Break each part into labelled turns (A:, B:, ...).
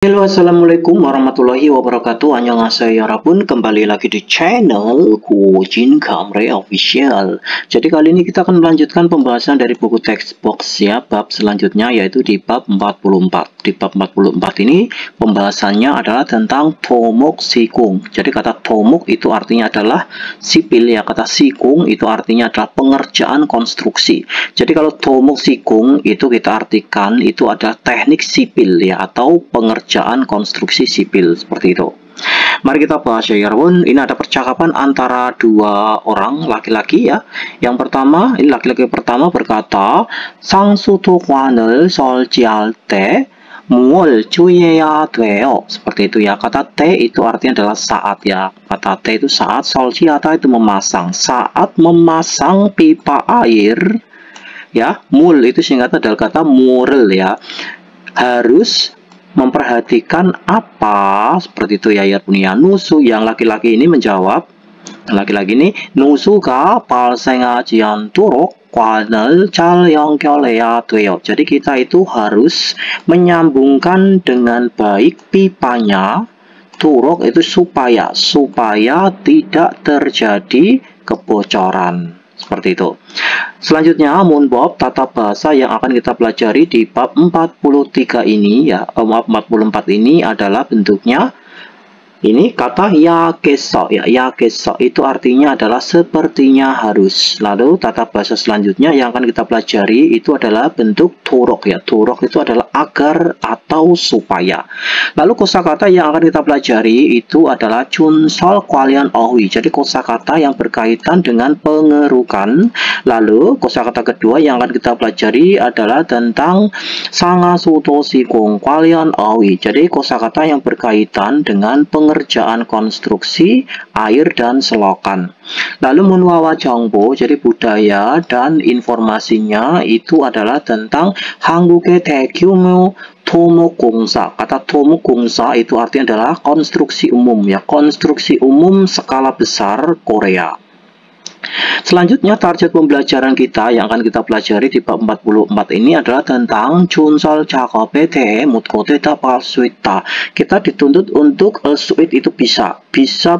A: Halo, assalamualaikum warahmatullahi wabarakatuh. Annyeonghaseyo yarabbun, kembali lagi di channel Jin Kamre Official. Jadi kali ini kita akan melanjutkan pembahasan dari buku textbox ya, bab selanjutnya yaitu di bab 44. Di bab 44 ini pembahasannya adalah tentang tomok sikung. Jadi kata tomok itu artinya adalah sipil ya, kata sikung itu artinya adalah pengerjaan konstruksi. Jadi kalau tomok sikung itu kita artikan itu adalah teknik sipil ya, atau pengerjaan konstruksi sipil seperti itu. Mari kita bahas ya Yarwun. Ini ada percakapan antara dua orang laki-laki ya. Yang pertama, ini laki-laki pertama berkata, 상수도관을 설치할 때 뭘 주의해야 돼요? Seperti itu ya. Kata T itu artinya adalah saat ya. Kata T itu saat, 설치하다 itu memasang. Saat memasang pipa air ya, mul itu singkatan adalah kata murel ya. Harus memperhatikan apa, seperti itu ya punya nusu. Yang laki-laki ini menjawab, laki-laki ini nusu가 발생하지 않도록 관을 잘 연결해야 돼요. Jadi kita itu harus menyambungkan dengan baik pipanya, turok itu supaya tidak terjadi kebocoran. Seperti itu. Selanjutnya, munbob tata bahasa yang akan kita pelajari di bab 43 ini ya, bab 44 ini adalah bentuknya ini kata yakeso ya, yakeso itu artinya adalah sepertinya harus. Lalu tata bahasa selanjutnya yang akan kita pelajari itu adalah bentuk turok ya. Turok itu adalah agar atau supaya. Lalu kosakata yang akan kita pelajari itu adalah chunsol kwalian ohui. Jadi kosakata yang berkaitan dengan pengerukan. Lalu kosakata kedua yang akan kita pelajari adalah tentang sangasuto sikong kwalian ohui. Jadi kosakata yang berkaitan dengan pengerjaan konstruksi air dan selokan. Lalu munwawa jangbo, jadi budaya dan informasinya itu adalah tentang 한국의 대규모 토목공사. Kata 토목공사 itu artinya adalah konstruksi umum ya, konstruksi umum skala besar Korea. Selanjutnya target pembelajaran kita yang akan kita pelajari di bab 44 ini adalah tentang chunsol 작업에 대해 묻고 대답할 수 있다. Kita dituntut untuk suit itu bisa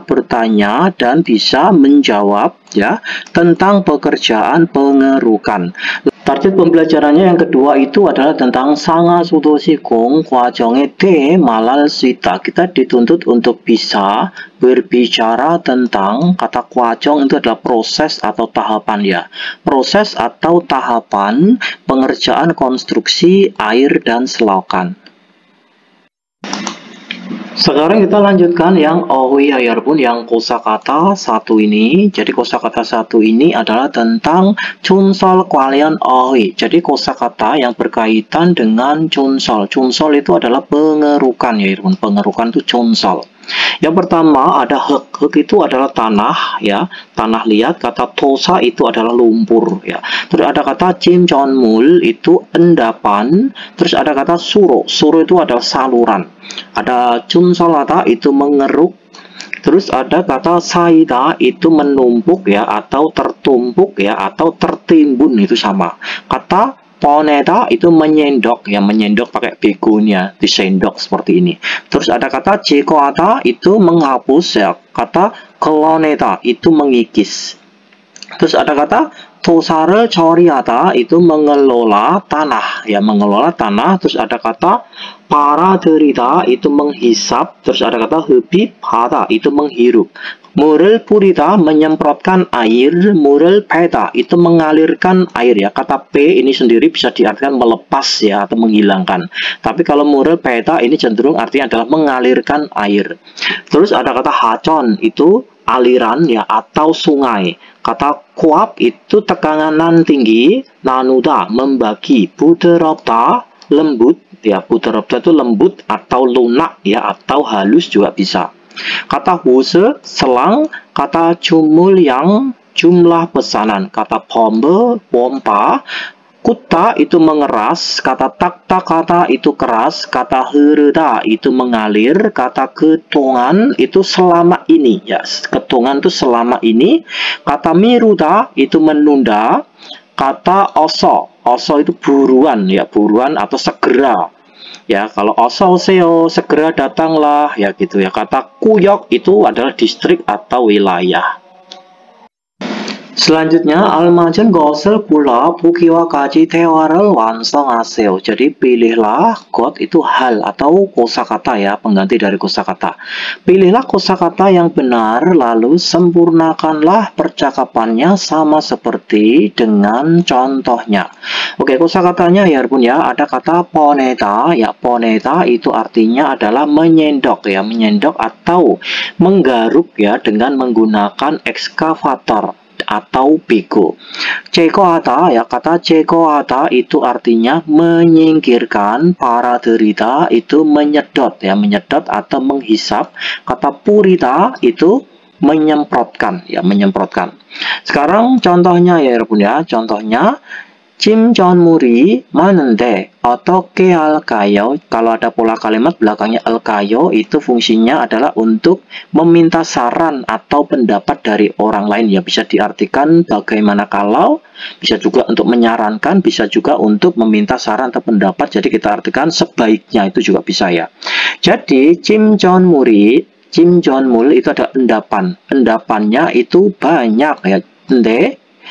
A: bertanya dan bisa menjawab ya tentang pekerjaan pengerukan. Target pembelajarannya yang kedua itu adalah tentang 상하수도시공 과정에 대해 말할 수 있다. Kita dituntut untuk bisa berbicara tentang kata kwajong itu adalah proses atau tahapan ya. Proses atau tahapan pengerjaan konstruksi air dan selokan. Sekarang kita lanjutkan yang ohui ayarbun, yang kosakata satu ini. Jadi kosakata satu ini adalah tentang chunsol kwalian ohui. Jadi kosakata yang berkaitan dengan chunsol. Chunsol itu adalah pengerukan ya ayarbun. Pengerukan itu chunsol. Yang pertama ada hek. Hek itu adalah tanah ya, tanah liat. Kata tosa itu adalah lumpur ya. Terus ada kata jimjonmul itu endapan. Terus ada kata suro. Suro itu adalah saluran. Ada chunsolata itu mengeruk. Terus ada kata saida itu menumpuk ya, atau tertumpuk ya, atau tertimbun, itu sama. Kata poneda itu menyendok ya, menyendok pakai begonia, disendok seperti ini. Terus ada kata jekoata itu menghapus ya, kata keloneta itu mengikis. Terus ada kata tosare choriata itu mengelola tanah ya, mengelola tanah. Terus ada kata paraderita itu menghisap. Terus ada kata hebi pada itu menghirup. Murel purita menyemprotkan air. Murel peta itu mengalirkan air ya. Kata P ini sendiri bisa diartikan melepas ya, atau menghilangkan. Tapi kalau murel peta ini cenderung artinya adalah mengalirkan air. Terus ada kata hacon itu aliran ya, atau sungai. Kata kuap itu tekanan tinggi. Nanuda membagi. Buderopta lembut ya, buderopta itu lembut atau lunak ya, atau halus juga bisa. Kata hose selang. Kata jumul yang jumlah pesanan. Kata pombe pompa. Kuta itu mengeras. Kata takta kata itu keras. Kata hereda itu mengalir. Kata ketongan itu selama ini ya, ketongan itu selama ini. Kata miruda itu menunda. Kata oso itu buruan ya, buruan atau segera. Ya, kalau 어서 오세요, segera datanglah, ya gitu ya. Kata 구역 itu adalah distrik atau wilayah. Selanjutnya, almajun gosel pula bukiwa kaji tewaral 완성하세요. Jadi pilihlah got itu hal atau kosakata ya, pengganti dari kosakata. Pilihlah kosakata yang benar, lalu sempurnakanlah percakapannya sama seperti dengan contohnya. Oke, kosakatanya ya pun ya, ada kata poneta ya. Poneta itu artinya adalah menyendok ya, menyendok atau menggaruk ya dengan menggunakan ekskavator atau bego. Cekohata ya, kata cekohata itu artinya menyingkirkan, para derita itu menyedot ya, menyedot atau menghisap. Kata purita itu menyemprotkan ya, menyemprotkan. Sekarang contohnya ya ya, contohnya 짐전물이 많은데 어떻게 할까요? Kalau ada pola kalimat belakangnya alkayo itu fungsinya adalah untuk meminta saran atau pendapat dari orang lain ya, bisa diartikan bagaimana kalau, bisa juga untuk menyarankan, bisa juga untuk meminta saran atau pendapat. Jadi kita artikan sebaiknya itu juga bisa ya. Jadi 짐전물이, 짐전물 itu ada endapan, endapannya itu banyak ya.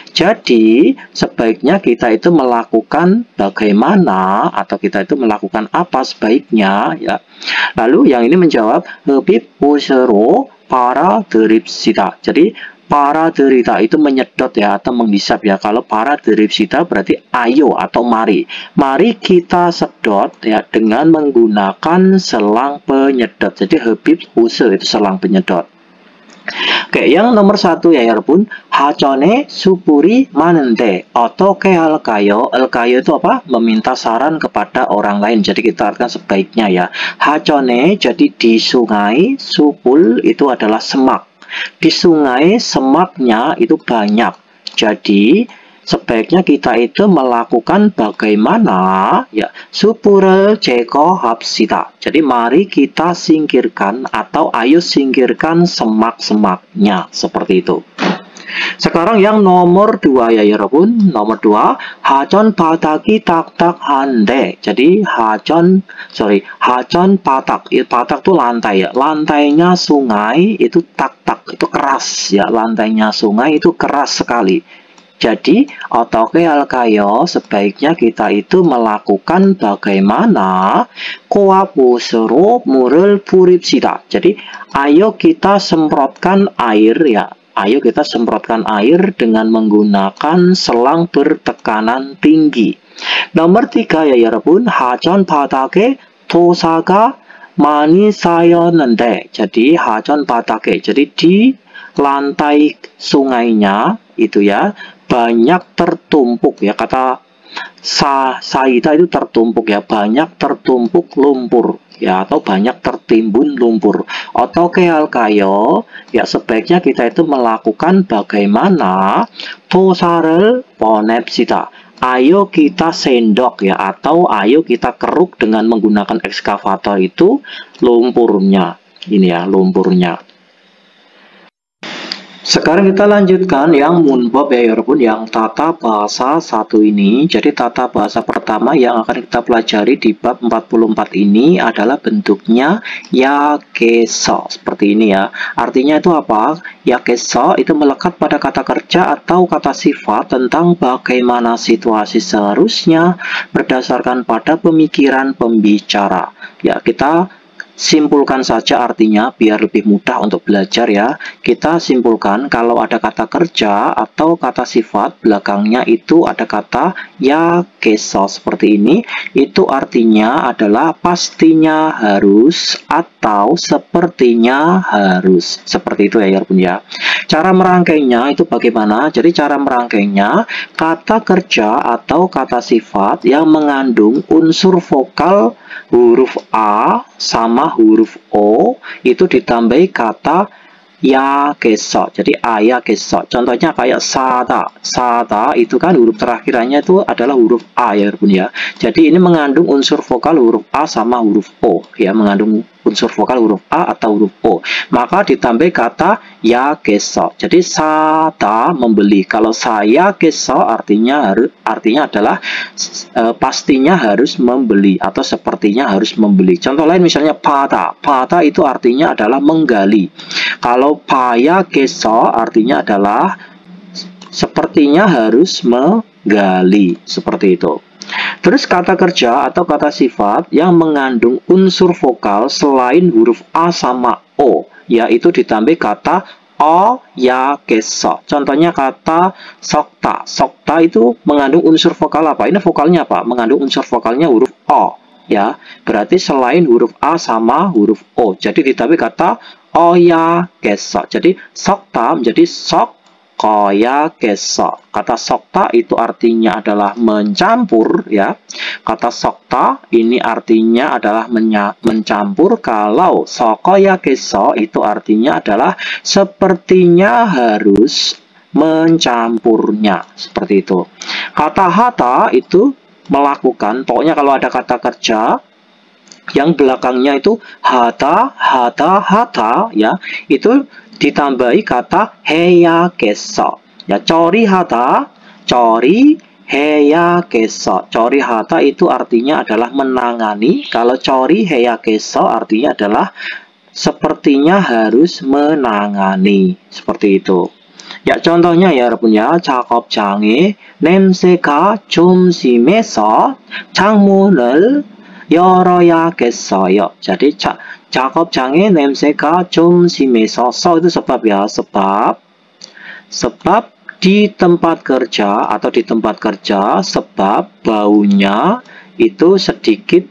A: Jadi sebaiknya kita itu melakukan bagaimana atau kita itu melakukan apa sebaiknya ya. Lalu yang ini menjawab lebih usero para deripsita. Jadi para derita itu menyedot ya atau menghisap ya. Kalau para deripsita berarti ayo atau mari. Mari kita sedot ya dengan menggunakan selang penyedot. Jadi habib use itu selang penyedot. Oke, yang nomor satu ya 여러분, 하전에 수불이 많은데 어떻게 할까요? Alkayo itu apa? Meminta saran kepada orang lain. Jadi kita artikan sebaiknya ya. 하전에 jadi di sungai, supul itu adalah semak. Di sungai semaknya itu banyak. Jadi sebaiknya kita itu melakukan bagaimana ya, supurel ceko hapsita. Jadi mari kita singkirkan atau ayo singkirkan semak-semaknya, seperti itu. Sekarang yang nomor 2 ya 여러분. Nomor 2, 하전 바닥이 딱딱한데. Jadi hajon batak. Batak itu lantai ya. Lantainya sungai itu tak-tak, itu keras ya. Lantainya sungai itu keras sekali. Jadi, 어떻게 할까요? Sebaiknya kita itu melakukan bagaimana 코아보스로 물을 뿌립시다. Jadi, ayo kita semprotkan air ya. Ayo kita semprotkan air dengan menggunakan selang bertekanan tinggi. Nomor 3 ya 여러분. 하전 바닥에 토사가 많이 쌓였는데. Jadi, 하전 바닥에. Jadi, di lantai sungainya itu ya banyak tertumpuk ya, kata saida itu tertumpuk ya, banyak tertumpuk lumpur ya, atau banyak tertimbun lumpur. Otoke halkayo ya, sebaiknya kita itu melakukan bagaimana tosarel ponepsita. Ayo kita sendok ya, atau ayo kita keruk dengan menggunakan ekskavator itu lumpurnya. Ini ya lumpurnya. Sekarang kita lanjutkan yang munbab ya 여러분, yang tata bahasa 1 ini. Jadi tata bahasa pertama yang akan kita pelajari di bab 44 ini adalah bentuknya yakeso, seperti ini ya. Artinya itu apa? Yakeso itu melekat pada kata kerja atau kata sifat tentang bagaimana situasi seharusnya berdasarkan pada pemikiran pembicara. Ya, kita simpulkan saja artinya biar lebih mudah untuk belajar ya. Kita simpulkan kalau ada kata kerja atau kata sifat belakangnya itu ada kata yakeso seperti ini, itu artinya adalah pastinya harus atau sepertinya harus. Seperti itu ya Yarbun ya. Cara merangkainya itu bagaimana? Jadi cara merangkainya, kata kerja atau kata sifat yang mengandung unsur vokal huruf A sama huruf O itu ditambahi kata yakeso. Jadi ayakeso. Contohnya kayak sada. Sada itu kan huruf terakhirannya itu adalah huruf A ya Bun ya. Jadi ini mengandung unsur vokal huruf A sama huruf O ya, mengandung unsur vokal huruf A atau huruf O. Maka ditambah kata yageso. Jadi sata membeli. Kalau saya geso artinya adalah pastinya harus membeli atau sepertinya harus membeli. Contoh lain misalnya pada. Pada itu artinya adalah menggali. Kalau paya geso artinya adalah sepertinya harus menggali. Seperti itu. Terus kata kerja atau kata sifat yang mengandung unsur vokal selain huruf A sama O, yaitu ditambah kata o, ya, keso. Contohnya kata sokta. Sokta itu mengandung unsur vokal apa? Ini vokalnya apa? Mengandung unsur vokalnya huruf O. Ya, berarti selain huruf A sama huruf O. Jadi ditambah kata o, ya, keso. Jadi sokta menjadi sok koya keso. Kata sokta itu artinya adalah mencampur ya. Kata sokta ini artinya adalah mencampur. Kalau sokoya keso itu artinya adalah sepertinya harus mencampurnya. Seperti itu. Kata hata itu melakukan. Pokoknya kalau ada kata kerja yang belakangnya itu hata ya, itu ditambahi kata heya keso. Ya, cori hata, cori heya keso. Cori hata itu artinya adalah menangani. Kalau cori heya keso artinya adalah sepertinya harus menangani. Seperti itu. Ya, contohnya ya, 여러분 ya, 작업장에 냄새가 좀 심해서 창문을 열어야겠어요. jadi 작업장에 냄새가 좀 심해서 itu sebab ya, sebab di tempat kerja atau di tempat kerja sebab baunya itu sedikit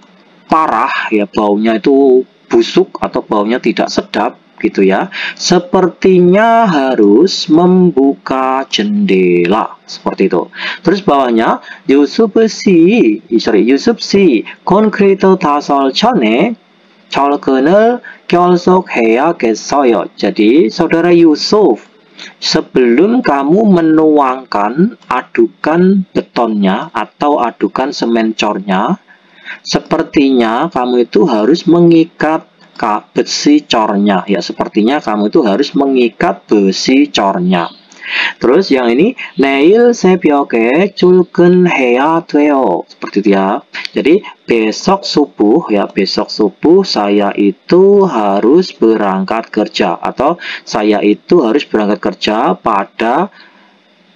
A: parah ya, baunya itu busuk atau baunya tidak sedap gitu ya. Sepertinya harus membuka jendela. Seperti itu. Terus bawahnya Yusuf si 콘크리트 다설 전에 철근을 결속해야겠어요. Jadi saudara Yusuf, sebelum kamu menuangkan adukan betonnya atau adukan semen cornya, sepertinya kamu itu harus mengikat besi cornya ya, sepertinya kamu itu harus mengikat besi cornya. Terus yang ini 내일 새벽에 출근해야 돼요. Seperti itu ya. Jadi besok subuh ya, besok subuh saya itu harus berangkat kerja atau saya itu harus berangkat kerja pada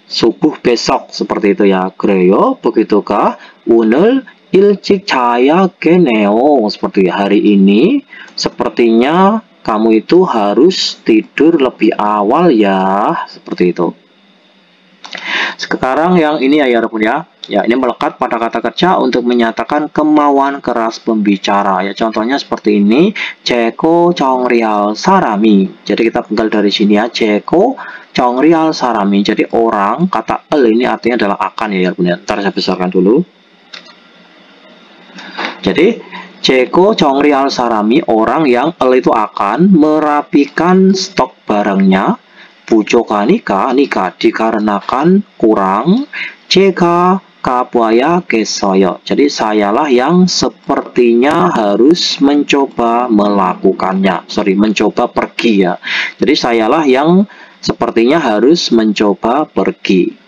A: subuh besok. Seperti itu ya. 그래요? begitukah? 오늘 일찍 자야겠네요. Seperti hari ini sepertinya kamu itu harus tidur lebih awal ya. Seperti itu. Sekarang yang ini ya 여러분 ya. Ya, ini melekat pada kata kerja untuk menyatakan kemauan keras pembicara ya. Contohnya seperti ini, 제거 정리할 사람이. Jadi kita penggal dari sini ya, 제거 정리할 사람이. Jadi orang, kata el ini artinya adalah akan ya 여러분 ya. Ntar saya besarkan dulu. Jadi Ceko 정리할 사람이 orang yang itu akan merapikan stok barangnya. 부족하니까 dikarenakan kurang. 제가 가봐야겠어요. Jadi sayalah yang sepertinya harus mencoba melakukannya. Mencoba pergi ya. Jadi sayalah yang sepertinya harus mencoba pergi.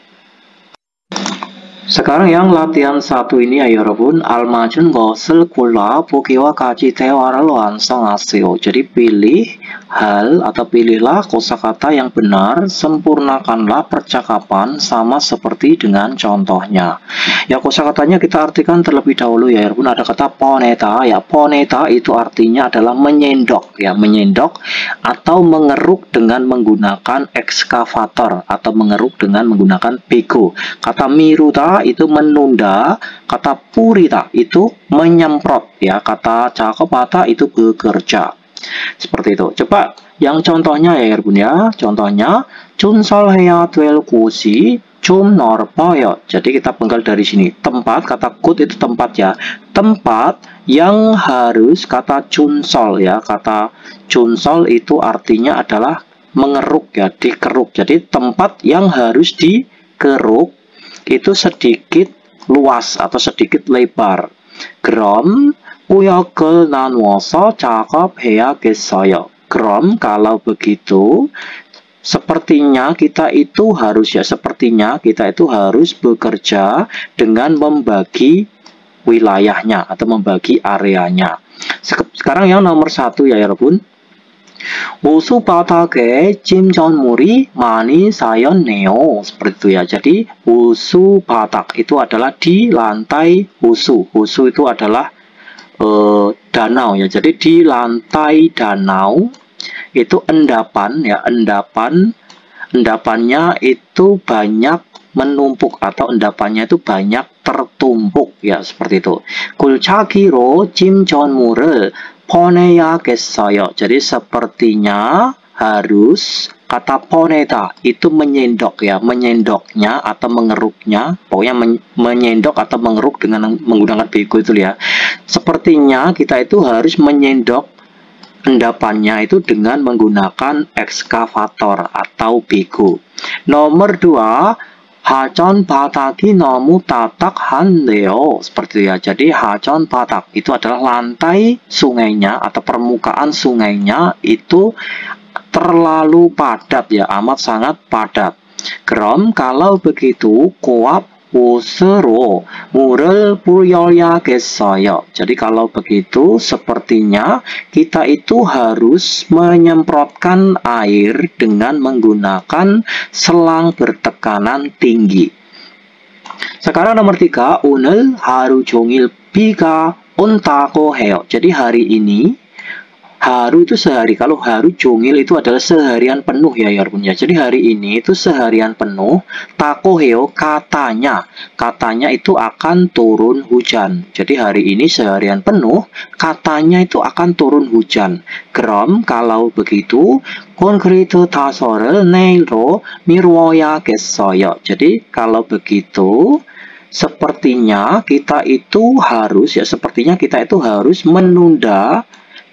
A: Sekarang yang latihan satu ini ya 여러분, 알맞은 것을 골라 보기와 같이 대화를 완성하세요. Jadi pilih hal atau pilihlah kosakata yang benar, sempurnakanlah percakapan sama seperti dengan contohnya. Ya, kosakatanya kita artikan terlebih dahulu ya 여러분. Ada kata poneta ya, poneta itu artinya adalah menyendok ya, menyendok atau mengeruk dengan menggunakan ekskavator atau mengeruk dengan menggunakan bego. Kata miruta itu menunda, kata purita itu menyemprot ya, kata cakopata itu bekerja. Seperti itu. Coba yang contohnya ya 여러분 ya. Contohnya 준설해야 될 곳이 좀 넓어요. Jadi kita penggal dari sini. Tempat, kata 곳 itu tempat ya. Tempat yang harus, kata junsol ya. Kata junsol itu artinya adalah mengeruk ya, dikeruk. Jadi tempat yang harus dikeruk itu sedikit luas atau sedikit lebar. 그럼 구역을 나누어서 작업해야겠어요. 그럼 kalau begitu, sepertinya kita itu harus bekerja dengan membagi wilayahnya atau membagi areanya. Sekarang yang nomor 1 ya 여러분. 호수 바닥에 찜전물이 많이 쌓였네요. Seperti itu ya. Jadi 호수 바닥 itu adalah di lantai hosu. Hosu itu adalah danau ya. Jadi di lantai danau itu endapan ya, endapannya itu banyak menumpuk atau endapannya itu banyak tertumpuk ya, seperti itu. 굴착기로 찜전물을 퍼내야겠어요. Jadi sepertinya harus, kata poneda itu menyendok ya, menyendoknya atau mengeruknya, pokoknya menyendok atau mengeruk dengan menggunakan bego itu ya. Sepertinya kita itu harus menyendok endapannya itu dengan menggunakan ekskavator atau bego. Nomor 2, 하천 바닥이 너무 딱딱한데요. Seperti itu ya. Jadi 하천 바닥 itu adalah lantai sungainya atau permukaan sungainya itu terlalu padat ya, amat sangat padat. 그럼 kalau begitu koap 호스로 물을 뿌려야겠어요. Jadi kalau begitu sepertinya kita itu harus menyemprotkan air dengan menggunakan selang bertekanan tinggi. Sekarang nomor 3, 오늘 하루 종일 비가 온다고 해요. Jadi hari ini, haru itu sehari. Kalau haru jongil itu adalah seharian penuh ya 여러분 ya. Jadi hari ini itu seharian penuh. Takoheo katanya itu akan turun hujan. Jadi hari ini seharian penuh, katanya itu akan turun hujan. 그럼 kalau begitu 콘크리트 타설을 내일로 미루어야겠어요. Jadi kalau begitu sepertinya kita itu harus menunda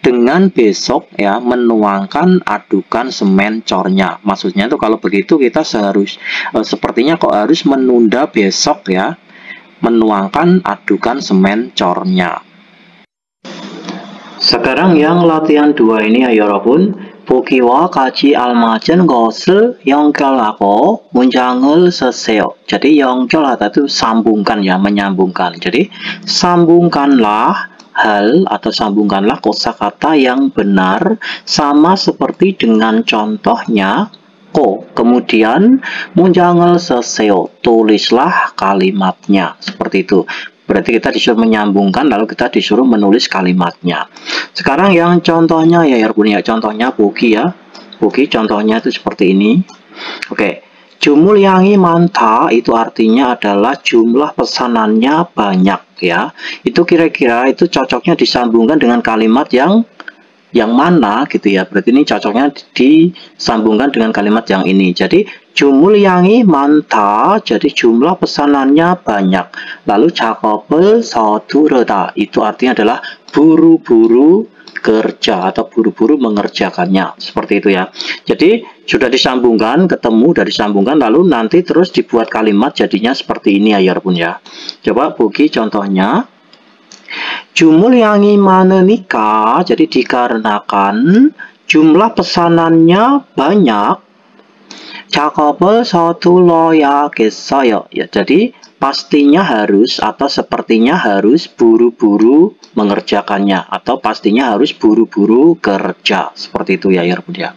A: dengan besok ya, menuangkan adukan semen cornya. Maksudnya itu kalau begitu kita sepertinya kok harus menunda besok ya, menuangkan adukan semen cornya. Sekarang yang latihan 2 ini ya 여러분. 보기와 같이 알맞은 것을 연결하고 문장을 쓰세요. Jadi 연결하다 itu sambungkan ya, menyambungkan. Jadi sambungkanlah hal atau sambungkanlah kosakata yang benar sama seperti dengan contohnya ko. Kemudian 문장을 쓰세요, tulislah kalimatnya. Seperti itu. Berarti kita disuruh menyambungkan, lalu kita disuruh menulis kalimatnya. Sekarang yang contohnya ya 여러분 ya, contohnya bogi ya. Bogi contohnya itu seperti ini. Oke. Jumulyangi manta itu artinya adalah jumlah pesanannya banyak ya. Itu kira-kira itu cocoknya disambungkan dengan kalimat yang mana gitu ya. Berarti ini cocoknya disambungkan dengan kalimat yang ini. Jadi jumulyangi manta, jadi jumlah pesanannya banyak. Lalu 작업을 서두르다 itu artinya adalah buru-buru kerja atau buru-buru mengerjakannya, seperti itu ya. Jadi sudah disambungkan, ketemu dari sambungkan, lalu nanti terus dibuat kalimat jadinya seperti ini ya 여러분 ya. Coba bogi contohnya. jumulyangi 많으니까, jadi dikarenakan jumlah pesanannya banyak, 작업을 서둘러야겠어요 ya. Jadi pastinya harus atau sepertinya harus buru-buru mengerjakannya atau pastinya harus buru-buru kerja, seperti itu ya 여러분 ya.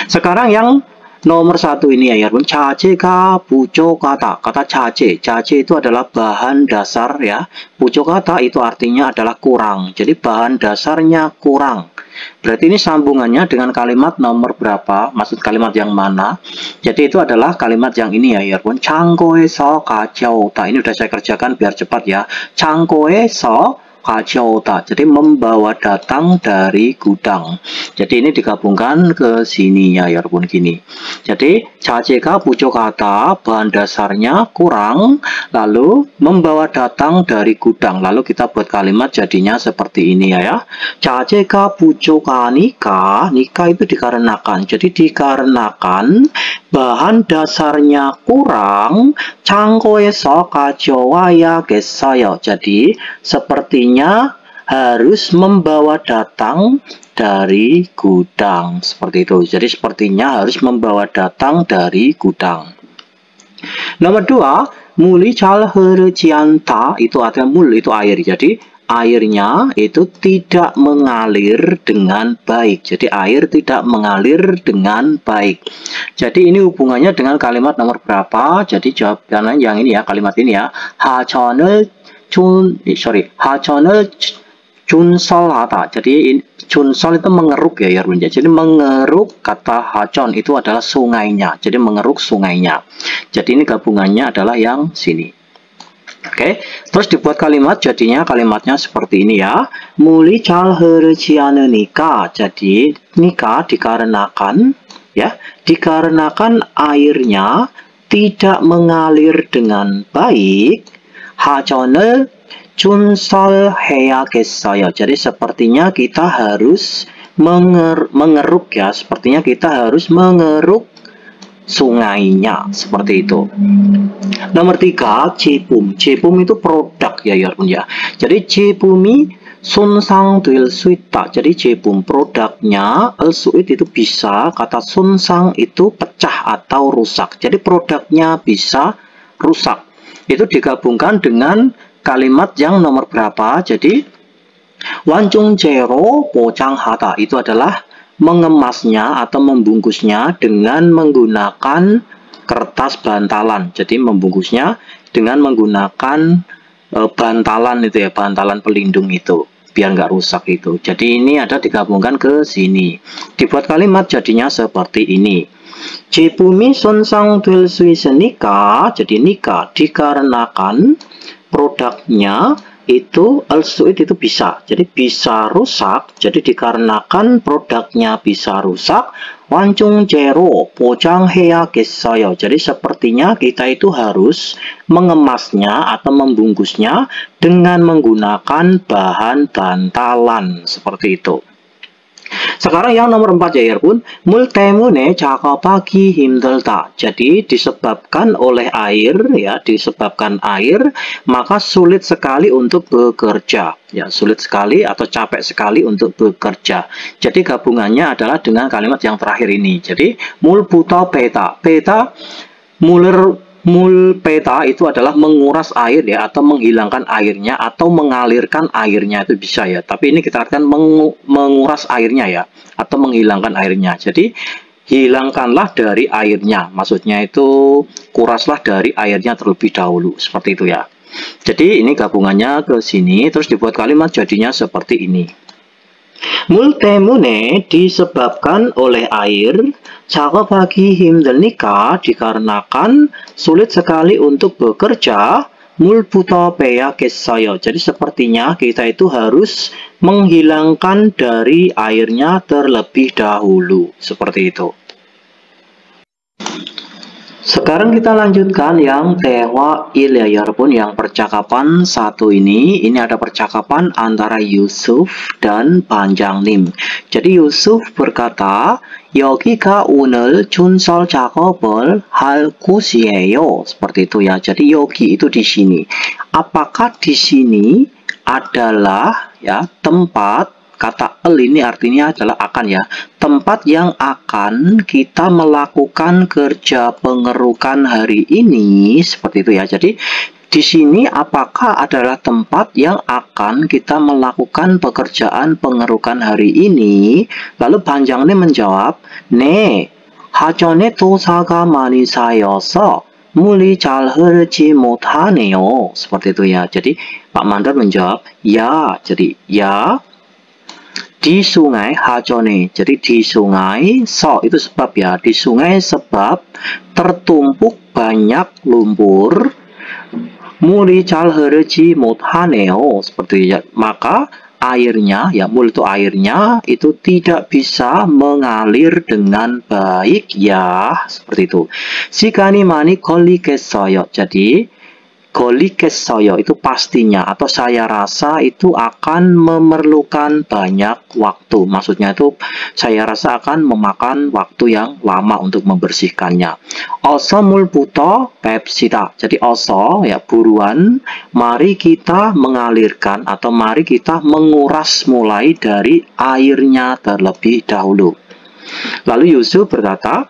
A: Sekarang yang nomor 1 ini ya 여러분, 자재가 부족하다. Kata jaje itu adalah bahan dasar ya. 부족하다 itu artinya adalah kurang. Jadi bahan dasarnya kurang. Berarti ini sambungannya dengan kalimat nomor berapa? Maksud kalimat yang mana? Jadi itu adalah kalimat yang ini ya 여러분. 창고에서 가져오다. Ini udah saya kerjakan biar cepat ya. 창고에서 가져오다. Jadi membawa datang dari gudang. Jadi ini digabungkan ke sini ya 여러분 gini. Jadi 자재가 부족하다, bahan dasarnya kurang, lalu membawa datang dari gudang. Lalu kita buat kalimat jadinya seperti ini ya. 자재가 부족하니까, nika itu dikarenakan. Jadi dikarenakan bahan dasarnya kurang, 창고에서 가져와야겠어요. Jadi sepertinya harus membawa datang dari gudang. Seperti itu. Jadi sepertinya harus membawa datang dari gudang. Nomor 2, 물이 잘 흐르지 않다. Itu artinya mul itu air. Jadi airnya itu tidak mengalir dengan baik. Jadi air tidak mengalir dengan baik. Jadi ini hubungannya dengan kalimat nomor berapa? Jadi jawabannya yang ini ya, kalimat ini ya. 하천을 준설하다. Jadi junsol itu mengeruk ya, ya. Jadi mengeruk, kata hacon itu adalah sungainya. Jadi mengeruk sungainya. Jadi ini gabungannya adalah yang sini. Oke, terus dibuat kalimat, jadinya kalimatnya seperti ini ya. 물이 잘 흐르지 않으니까. Jadi nika dikarenakan ya, dikarenakan airnya tidak mengalir dengan baik. 하천을 준설해야겠어요. Jadi sepertinya kita harus mengeruk ya. Sepertinya kita harus mengeruk sungainya. Seperti itu. Nomor 3, 제품. 제품 itu produk ya, 여러분 ya. Jadi 제품이 손상될 수 있다. Jadi 제품 produknya suit itu bisa, kata 손상 itu pecah atau rusak. Jadi produknya bisa rusak. Itu digabungkan dengan kalimat yang nomor berapa? Jadi 완충제로 포장하다 itu adalah mengemasnya atau membungkusnya dengan menggunakan kertas bantalan. Jadi membungkusnya dengan menggunakan bantalan itu ya, bantalan pelindung itu biar nggak rusak itu. Jadi ini ada digabungkan ke sini. Dibuat kalimat jadinya seperti ini. 제품이 손상될 수 있으니까. Jadi nika dikarenakan produknya itu suit itu bisa. Jadi bisa rusak. Jadi dikarenakan produknya bisa rusak. 완충제로 포장해야겠어요. Jadi sepertinya kita itu harus mengemasnya atau membungkusnya dengan menggunakan bahan bantalan seperti itu. Sekarang yang nomor 4 ya, 여러분. 물 때문에 작업하기 힘들다. Jadi disebabkan oleh air ya, disebabkan air maka sulit sekali untuk bekerja. Ya, sulit sekali atau capek sekali untuk bekerja. Jadi gabungannya adalah dengan kalimat yang terakhir ini. Jadi 물부터 빼다. 빼다 mulpeta itu adalah menguras air ya, atau menghilangkan airnya atau mengalirkan airnya itu bisa ya. Tapi ini kita artikan menguras airnya ya, atau menghilangkan airnya. Jadi hilangkanlah dari airnya. Maksudnya itu kuraslah dari airnya terlebih dahulu. Seperti itu ya. Jadi ini gabungannya ke sini, terus dibuat kalimat jadinya seperti ini. 물 때문에 disebabkan oleh air, 작업하기 힘드니까 dikarenakan sulit sekali untuk bekerja, 물부터 빼야겠어요. Jadi sepertinya kita itu harus menghilangkan dari airnya terlebih dahulu. Seperti itu. Sekarang kita lanjutkan yang 대화 1 ya, 여러분, yang percakapan satu ini. Ini ada percakapan antara Yusuf dan Banjangnim. Jadi Yusuf berkata, 여기가 오늘 준설 작업을 할 곳이에요. Seperti itu ya. Jadi 여기 itu di sini. Apakah di sini adalah ya tempat, kata el ini artinya adalah akan ya, tempat yang akan kita melakukan kerja pengerukan hari ini, seperti itu ya. Jadi di sini apakah adalah tempat yang akan kita melakukan pekerjaan pengerukan hari ini? Lalu Banjangnim menjawab, 네, 하전에 도사가 많이 쌓여서 물이 잘 흐르지 못하네요. Seperti itu ya. Jadi Pak Mandor menjawab, ya. Jadi ya, di sungai 하전에. Jadi di sungai, so itu sebab ya, di sungai sebab tertumpuk banyak lumpur. 물이 잘 흐르지 못하네요. Seperti ya. Maka airnya, ya mul itu airnya, itu tidak bisa mengalir dengan baik ya. Seperti itu. 시간이 많이 걸리겠어요. Jadi 걸리겠어요 itu pastinya, atau saya rasa itu akan memerlukan banyak waktu. Maksudnya itu saya rasa akan memakan waktu yang lama untuk membersihkannya. 어서 물부터 뺍시다. Jadi 어서 ya buruan, mari kita mengalirkan atau mari kita menguras mulai dari airnya terlebih dahulu. Lalu Yusuf berkata,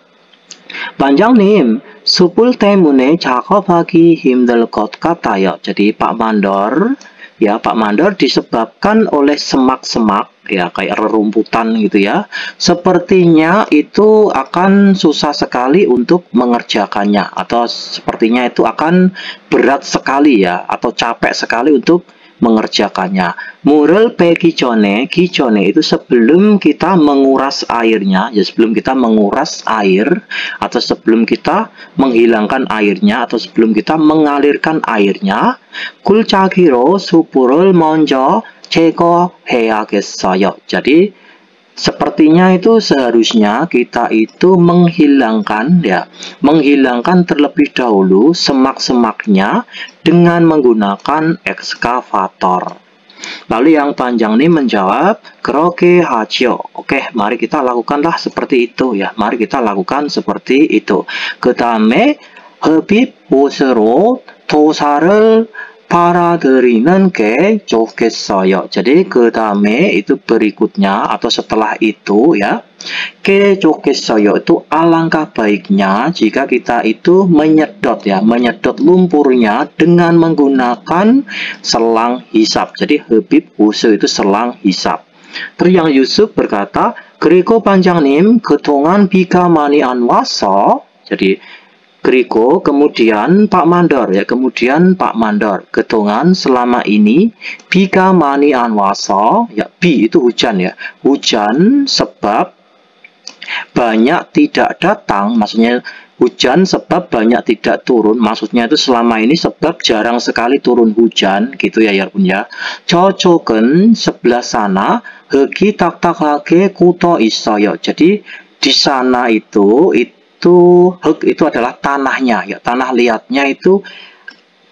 A: 반장님, 숯불 때문에 작업하기 힘들 것 같아요. Jadi Pak Mandor, ya Pak Mandor disebabkan oleh semak-semak, ya kayak rerumputan gitu ya. Sepertinya itu akan susah sekali untuk mengerjakannya, atau sepertinya itu akan berat sekali ya, atau capek sekali untuk mengerjakannya. Murel pegi jone, kijone itu sebelum kita menguras airnya, ya sebelum kita menguras air, atau sebelum kita menghilangkan airnya, atau sebelum kita mengalirkan airnya, 굴착기로 숯불을 먼저 제거해야겠어요. Jadi sepertinya itu seharusnya kita itu menghilangkan terlebih dahulu semak-semaknya dengan menggunakan ekskavator. Lalu yang panjang ini menjawab, 그렇게 하죠. Oke, mari kita lakukanlah seperti itu ya. Mari kita lakukan seperti itu. 그다음에 흡입옷으로 토사를 빨아들이는 게 좋겠어요. Jadi ke dalam itu berikutnya atau setelah itu ya, ke 좋겠어요 itu alangkah baiknya jika kita itu menyedot lumpurnya dengan menggunakan selang hisap. Jadi 흡입 우수 itu selang hisap. Terus yang Yusuf berkata, 그리고 반장님 그동안 비가 많이 안 와서. Jadi 그리고 kemudian Pak Mandor ya, kemudian Pak Mandor, 그동안 selama ini 비가 많이 안 와서 ya, 비 itu hujan ya, hujan sebab banyak tidak datang, maksudnya hujan sebab banyak tidak turun, maksudnya itu selama ini sebab jarang sekali turun hujan gitu ya Yarbun ya. 저쪽은 sebelah sana 흙이 딱딱하게 굳어 있어요. Jadi di sana itu 흙 itu adalah tanahnya ya, tanah liatnya itu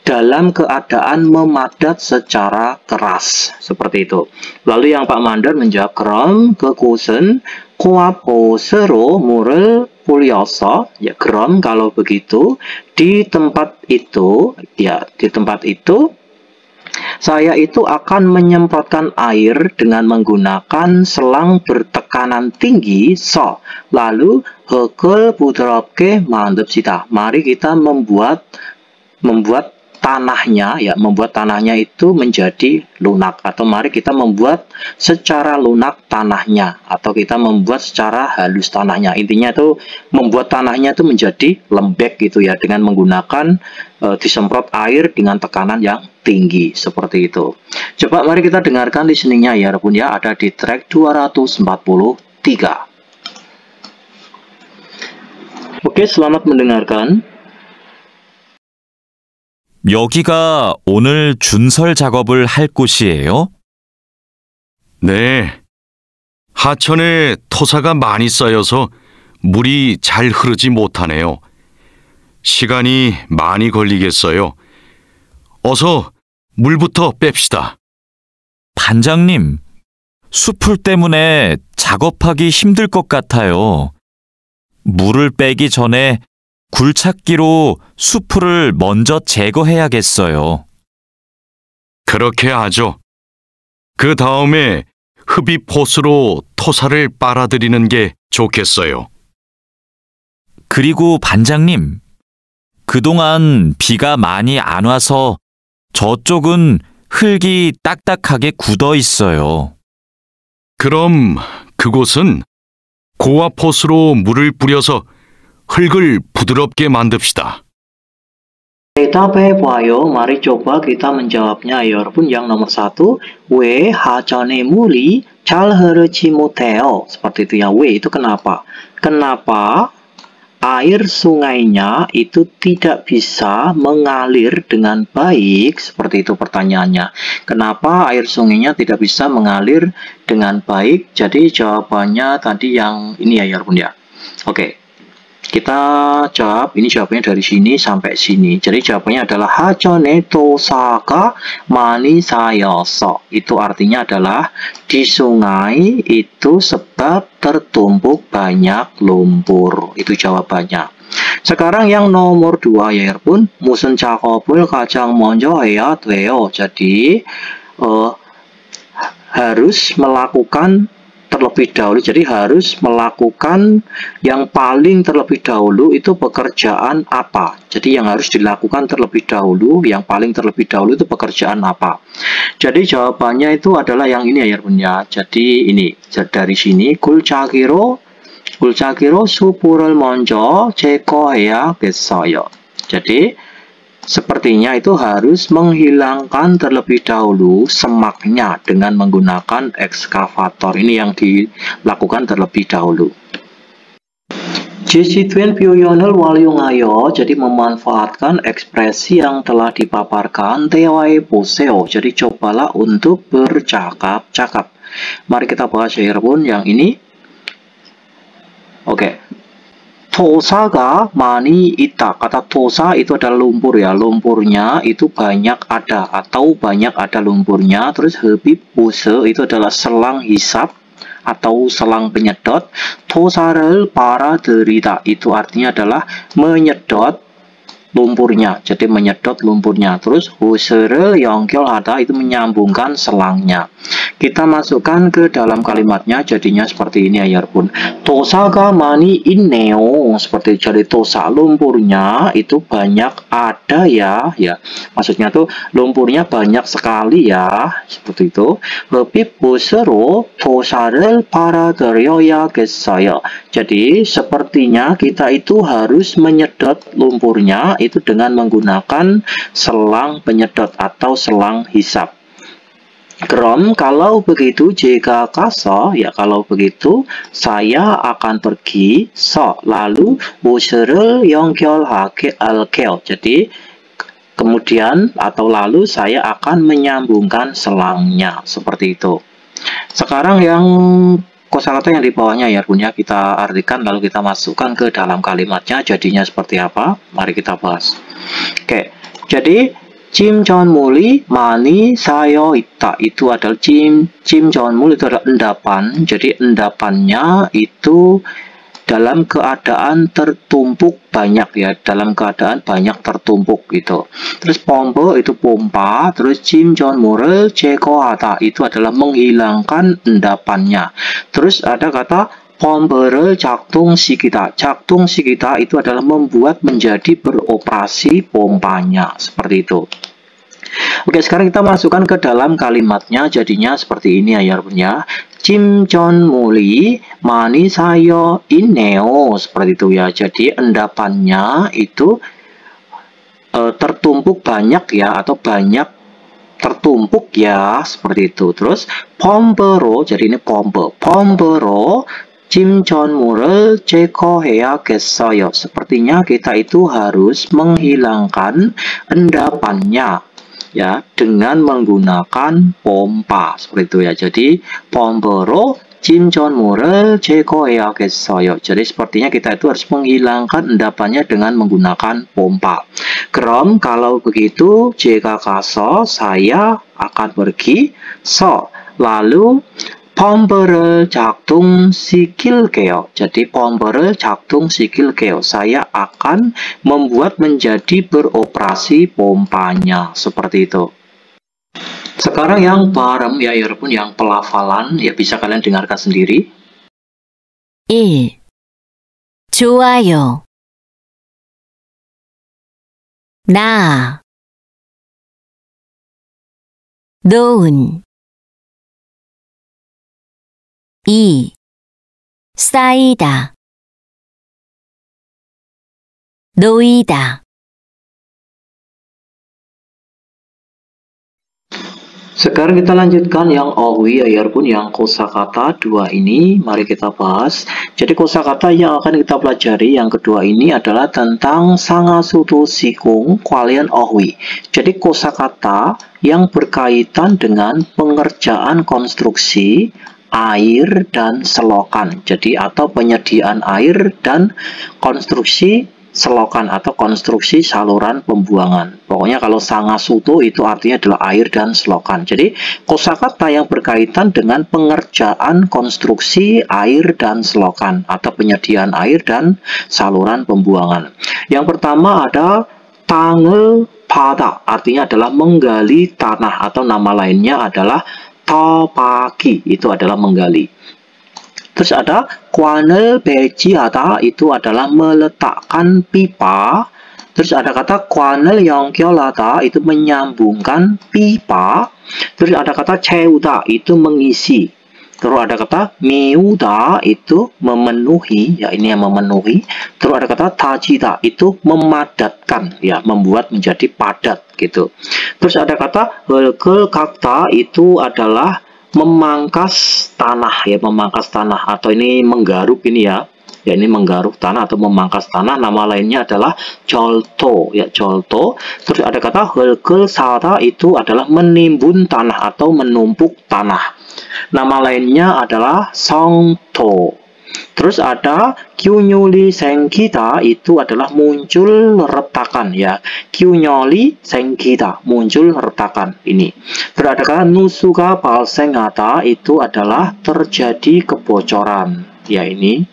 A: dalam keadaan memadat secara keras seperti itu. Lalu yang Pak Mandor menjawab, 그럼 그곳은 고압호스로 물을 뿌려서 ya, 그럼 kalau begitu di tempat itu saya itu akan menyemprotkan air dengan menggunakan selang bertekanan tinggi. Lalu 흙을 부드럽게 만듭시다. Mari kita membuat tanahnya itu menjadi lunak, atau mari kita membuat secara lunak tanahnya, atau kita membuat secara halus tanahnya. Intinya itu membuat tanahnya itu menjadi lembek gitu ya, dengan menggunakan disemprot air dengan tekanan yang tinggi seperti itu. Coba mari kita dengarkan listeningnya ya Rabun ya, ada di track 243. Oke, selamat mendengarkan.
B: 여기가 오늘 준설 작업을 할 곳이에요?
C: 네. 하천에 토사가 많이 쌓여서 물이 잘 흐르지 못하네요. 시간이 많이 걸리겠어요. 어서 물부터 뺍시다.
B: 반장님, 숲풀 때문에 작업하기 힘들 것 같아요. 물을 빼기 전에 굴착기로 숲풀을 먼저 제거해야겠어요.
C: 그렇게 하죠. 그 다음에 흡입호스로 토사를 빨아들이는 게 좋겠어요.
B: 그리고 반장님, 그동안 비가 많이 안 와서 저쪽은 흙이 딱딱하게 굳어 있어요.
C: 그럼 그곳은 고압호스로 물을 뿌려서 흙을 부드럽게 만듭시다.
A: Kita 봐요. Mari coba kita menjawabnya ya 여러분. Yang nomor 1, 왜 하천의 물이 잘 흐르지 못해요? Seperti itu ya. 왜 itu kenapa? Kenapa air sungainya itu tidak bisa mengalir dengan baik? Seperti itu pertanyaannya. Kenapa air sungainya tidak bisa mengalir dengan baik? Jadi jawabannya tadi yang ini ya, Yarbun ya. Oke. Kita jawab, ini jawabannya dari sini sampai sini. Jadi jawabannya adalah hajone tosaga mani sayoso. Itu artinya adalah di sungai itu sebab tertumpuk banyak lumpur. Itu jawabannya. Sekarang yang nomor 2 ya pun musen cakopul kacang monjo ya tweo. Jadi harus melakukan terlebih dahulu, jadi harus melakukan yang paling terlebih dahulu itu pekerjaan apa. Jadi yang harus dilakukan terlebih dahulu, yang paling terlebih dahulu itu pekerjaan apa. Jadi jawabannya itu adalah yang ini ya ya. Jadi ini dari sini kulcakiro supurul monjo ceko ya gesoyo. Jadi sepertinya itu harus menghilangkan terlebih dahulu semaknya dengan menggunakan ekskavator. Ini yang dilakukan terlebih dahulu. Jisituen pioyonel waliungayo, jadi memanfaatkan ekspresi yang telah dipaparkan tewae poseo. Jadi cobalah untuk bercakap-cakap. Mari kita bahas ya pun yang ini. Oke. Tosaga mani ita. Kata tosa itu adalah lumpur ya. Lumpurnya itu banyak ada atau banyak ada lumpurnya. Terus hebib pose itu adalah selang hisap atau selang penyedot. Tosarel para derita itu artinya adalah menyedot lumpurnya. Jadi menyedot lumpurnya. Terus huserel yongkyol ada itu menyambungkan selangnya. Kita masukkan ke dalam kalimatnya, jadinya seperti ini ya pun. Tosaga mani inneo, seperti jadi tosa lumpurnya itu banyak ada ya. Maksudnya tuh lumpurnya banyak sekali ya, seperti itu. Lebih busero tosarel para deryoya gesaya. Jadi sepertinya kita itu harus menyedot lumpurnya itu dengan menggunakan selang penyedot atau selang hisap. Krom, kalau begitu jika kaso, ya kalau begitu saya akan pergi so, lalu buserel yongkyol hake alkeo. Jadi kemudian atau lalu saya akan menyambungkan selangnya, seperti itu. Sekarang yang kosakata yang di bawahnya ya punya kita artikan lalu kita masukkan ke dalam kalimatnya, jadinya seperti apa? Mari kita bahas. Oke, jadi Cimconmuli mani sayo ita itu adalah cimconmul itu adalah endapan. Jadi endapannya itu dalam keadaan tertumpuk banyak ya, dalam keadaan banyak tertumpuk gitu. Terus pompa itu pompa, terus cimconmul cekoata itu adalah menghilangkan endapannya. Terus ada kata pomperel caktung sikita. Caktung sikita itu adalah membuat menjadi beroperasi pompanya. Seperti itu. Oke, sekarang kita masukkan ke dalam kalimatnya. Jadinya seperti ini ya punya. Cimconmuli mani sayo inneo. Seperti itu ya. Jadi endapannya itu tertumpuk banyak ya, atau banyak tertumpuk ya, seperti itu. Terus pompero, jadi ini pompero cimconmul을 제거해야겠어요. Sepertinya kita itu harus menghilangkan endapannya ya dengan menggunakan pompa, seperti itu ya. Jadi pompero cimconmul을 제거해야겠어요. Jadi sepertinya kita itu harus menghilangkan endapannya dengan menggunakan pompa. Krom, kalau begitu jika kaso saya akan pergi so, lalu pomperel 작동 시킬게요. Jadi pomperel 작동 시킬게요. Saya akan membuat menjadi beroperasi pompanya. Seperti itu. Sekarang yang barem ya yara분, yang pelafalan ya bisa kalian dengarkan sendiri.
D: 1. 좋아요. 나 노은 2. 쌓이다 놓이다
A: Sekarang kita lanjutkan yang owi pun yang kosakata 2 ini. Mari kita bahas. Jadi kosakata yang akan kita pelajari yang kedua ini adalah tentang sangasuto sikung kwalian owi. Jadi kosakata yang berkaitan dengan pengerjaan konstruksi air dan selokan. Jadi atau penyediaan air dan konstruksi selokan atau konstruksi saluran pembuangan. Pokoknya kalau sangasuto itu artinya adalah air dan selokan. Jadi kosakata yang berkaitan dengan pengerjaan konstruksi air dan selokan atau penyediaan air dan saluran pembuangan. Yang pertama ada tangel pada, artinya adalah menggali tanah atau nama lainnya adalah topaki, itu adalah menggali. Terus ada kwanel bejiada, itu adalah meletakkan pipa. Terus ada kata kwanel yongkyolada, itu menyambungkan pipa. Terus ada kata ceuda, itu mengisi. Terus ada kata meuda, itu memenuhi, ya ini yang memenuhi. Terus ada kata tajida, itu memadatkan, ya membuat menjadi padat gitu. Terus ada kata helkel kakta, itu adalah memangkas tanah, ya memangkas tanah atau ini menggaruk ini ya ini menggaruk tanah atau memangkas tanah. Nama lainnya adalah jolto, ya jolto. Terus ada kata helkel sata, itu adalah menimbun tanah atau menumpuk tanah. Nama lainnya adalah songto. Terus ada kyunyuli sengkita, itu adalah muncul retakan, ya kyunyoli sengkita, muncul retakan ini. Terus ada kata nusuga balsengata, itu adalah terjadi kebocoran, ya ini.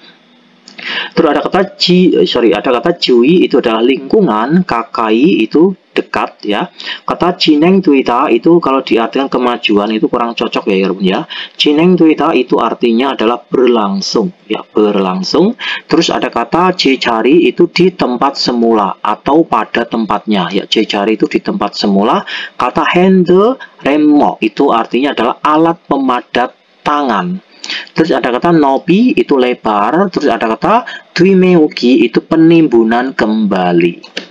A: Terus ada kata jui, itu adalah lingkungan, kakai itu dekat, ya. Kata jineng tuita, itu kalau diartikan kemajuan itu kurang cocok ya ya. Jineng tuita itu artinya adalah berlangsung, ya berlangsung. Terus ada kata jejari, itu di tempat semula atau pada tempatnya, ya jejari itu di tempat semula. Kata hende remo, itu artinya adalah alat pemadat tangan. Terus ada kata nobi, itu lebar. Terus ada kata dwimeuki, itu penimbunan kembali.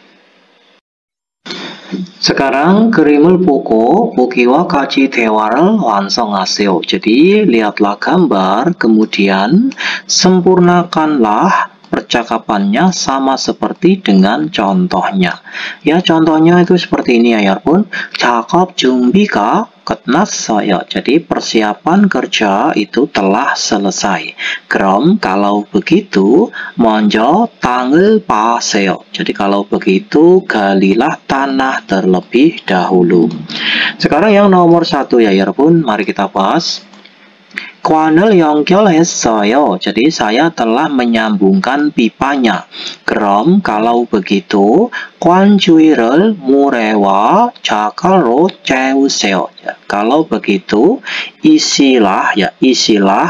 A: Sekarang kerimul poko bokiwa kaji tewaral wansonghaseyo. Jadi lihatlah gambar, kemudian sempurnakanlah percakapannya sama seperti dengan contohnya. Ya contohnya itu seperti ini ya pun. Cakap jumbika ketnasaya. Jadi persiapan kerja itu telah selesai. Krom kalau begitu monjo tangel paseo. Jadi kalau begitu galilah tanah terlebih dahulu. Sekarang yang nomor 1 ya pun, mari kita bahas. Kwanel yongkyolhesseyo. Jadi saya telah menyambungkan pipanya. Krom kalau begitu kwanjuirel murewa jakalo ceuseo. Ya, kalau begitu isilah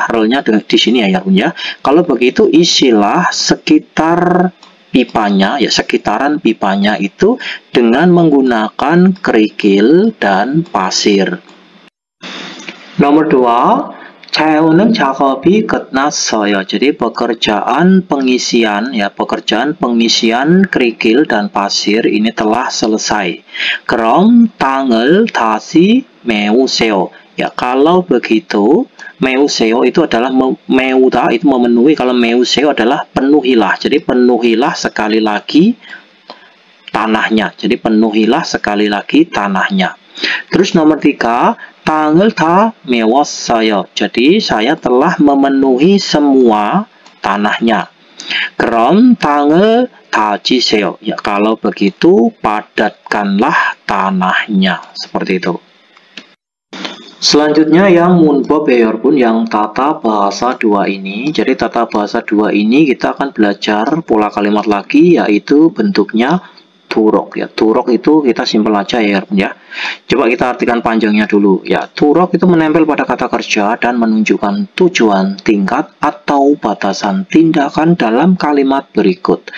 A: relnya di sini ya punya. Kalau begitu isilah sekitar pipanya, ya sekitaran pipanya itu dengan menggunakan kerikil dan pasir. Nomor 2, 채우는 작업이 끝났어요. Jadi pekerjaan pengisian kerikil dan pasir ini telah selesai. 그럼 땅을 다시 메우세요. Ya kalau begitu meuseo itu adalah meuda, itu memenuhi. Kalau meuseo adalah penuhilah. Jadi penuhilah sekali lagi tanahnya. Jadi penuhilah sekali lagi tanahnya. Terus nomor 3, tangel ta mewassayo. Jadi saya telah memenuhi semua tanahnya. Krom tangel ta jiseo. Ya kalau begitu padatkanlah tanahnya. Seperti itu. Selanjutnya yang munbob pun yang tata bahasa 2 ini. Jadi tata bahasa 2 ini kita akan belajar pola kalimat lagi, yaitu bentuknya turok. Ya turok itu kita simpel aja ya. Coba kita artikan panjangnya dulu. Ya turok itu menempel pada kata kerja dan menunjukkan tujuan, tingkat atau batasan tindakan dalam kalimat berikut.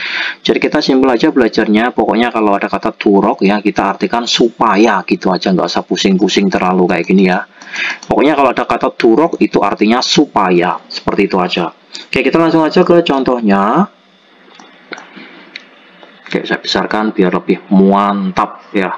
A: Jadi kita simpel aja belajarnya. Pokoknya kalau ada kata turok ya kita artikan supaya gitu aja, nggak usah pusing-pusing terlalu kayak gini ya. Pokoknya kalau ada kata turok itu artinya supaya, seperti itu aja. Oke, kita langsung aja ke contohnya. Oke, saya besarkan biar lebih mantap ya.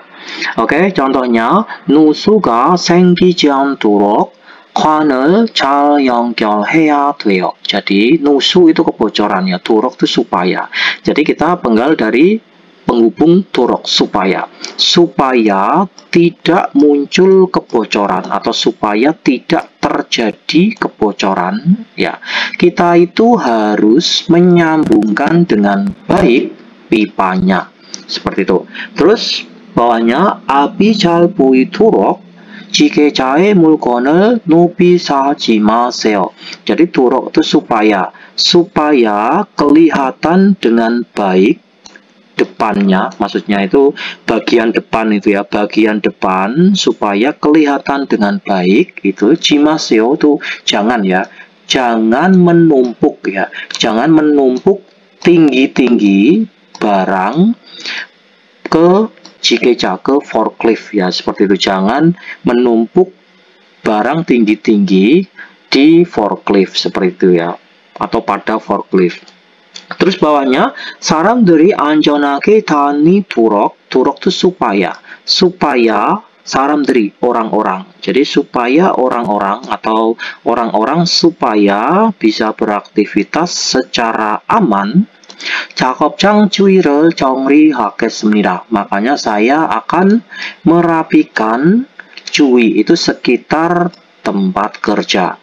A: Oke, contohnya 누수가 생기지 않도록 관을 잘 연결해야 돼요. Jadi nusu itu kebocoran ya, turok itu supaya. Jadi kita penggal dari penghubung turok supaya tidak muncul kebocoran atau supaya tidak terjadi kebocoran ya, kita itu harus menyambungkan dengan baik pipanya seperti itu. Terus bawahnya api 잘 보이도록 지게차의 물건을 높이 사지 마세요. Jadi turok itu supaya kelihatan dengan baik depannya, maksudnya itu bagian depan itu ya, bagian depan supaya kelihatan dengan baik itu jimaseo itu jangan ya, jangan menumpuk ya, jangan menumpuk tinggi-tinggi barang ke jigeja, ke forklift ya, seperti itu. Jangan menumpuk barang tinggi-tinggi di forklift seperti itu ya, atau pada forklift. Terus bawahnya 사람들이 안전하게 다니도록, turok itu supaya 사람들이 orang-orang. Jadi supaya orang-orang atau orang-orang supaya bisa beraktivitas secara aman. 작업장 주위를 정리하겠습니다. Makanya saya akan merapikan 주위 itu sekitar tempat kerja.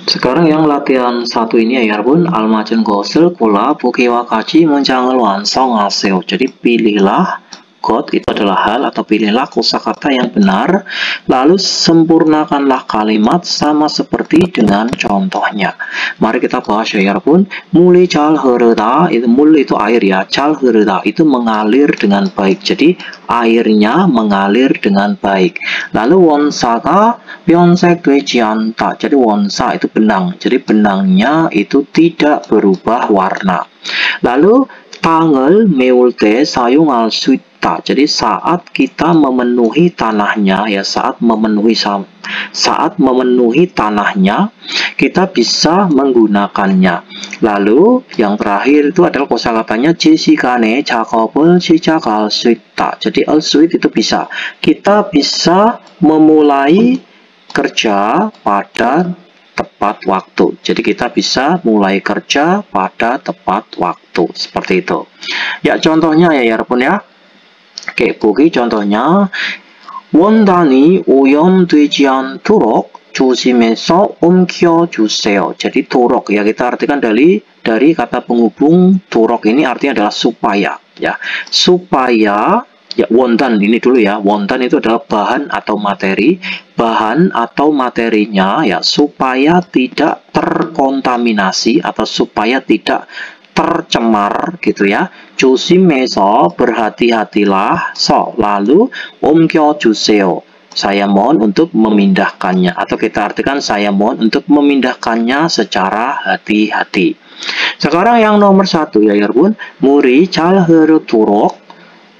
A: Sekarang yang latihan satu ini ya 여러분, 알맞은 것을 골라 보기와 같이 문장을 완성하세요. Jadi pilihlah got, itu adalah hal, atau pilihlah kosakata yang benar, lalu sempurnakanlah kalimat sama seperti dengan contohnya. Mari kita bahas ya 여러분. 물이 잘 흐르다, itu 물 itu air ya, 잘 흐르다 itu mengalir dengan baik. Jadi airnya mengalir dengan baik. Lalu 원사가 변색되지 않다. Jadi 원사 itu benang. Jadi benangnya itu tidak berubah warna. Lalu 땅을 메울 때 사용할 수 있다. Jadi saat kita memenuhi tanahnya ya, saat memenuhi tanahnya kita bisa menggunakannya. Lalu yang terakhir itu adalah kosakatanya 제 시간에 작업을 시작할 수 있다. Jadi al suit itu bisa, kita bisa memulai kerja pada tepat waktu. Jadi kita bisa mulai kerja pada tepat waktu seperti itu. Ya contohnya ya 여러분 ya. Oke, 보기 contohnya 원단이 오염되지 않도록 조심해서 옮겨주세요. Jadi turok ya, kita artikan dari kata penghubung turok ini artinya adalah supaya ya. Supaya ya, wondan ini dulu ya. Wondan itu adalah bahan atau materi. Bahan atau materinya ya, supaya tidak terkontaminasi atau supaya tidak tercemar gitu ya. 조심해서 berhati-hatilah. lalu 옮겨주세요. Saya mohon untuk memindahkannya, atau kita artikan saya mohon untuk memindahkannya secara hati-hati. Sekarang yang nomor 1 ya 여러분. 물이 잘 흐르도록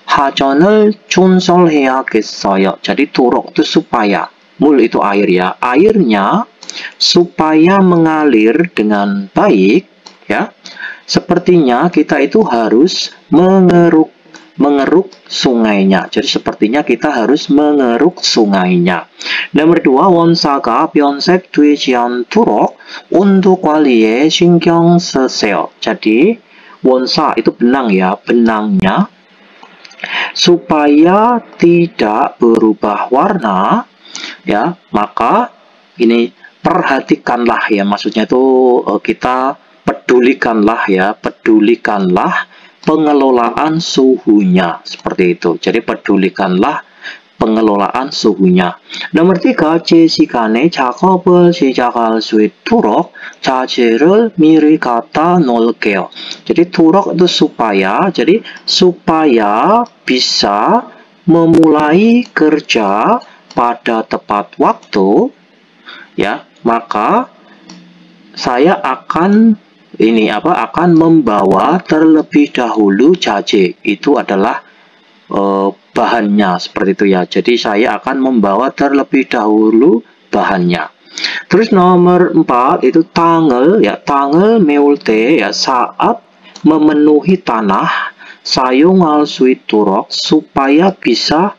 A: 하전을 준설해야겠어요. Jadi turok itu supaya, mul itu air ya, airnya supaya mengalir dengan baik ya. Sepertinya kita itu harus mengeruk sungainya. Jadi sepertinya kita harus mengeruk sungainya. Nomor 2, 원사가 변색되지 않도록 온도 관리에 신경 쓰세요. Jadi 원사 itu benang ya, benangnya supaya tidak berubah warna ya, maka ini perhatikanlah ya, maksudnya itu kita pedulikanlah ya, pedulikanlah pengelolaan suhunya seperti itu. Jadi pedulikanlah pengelolaan suhunya. Nomor 3, 제 시간에 작업을 시작할 수 있도록 자재를 미리 갖다 놓을게요. Jadi turok itu supaya, jadi supaya bisa memulai kerja pada tepat waktu ya, maka saya akan akan membawa terlebih dahulu jaje. Itu adalah bahannya seperti itu ya. Jadi saya akan membawa terlebih dahulu bahannya. Terus nomor 4 itu tanggal ya, tanggal meul te ya, saat memenuhi tanah, 사용할 수 있도록 supaya bisa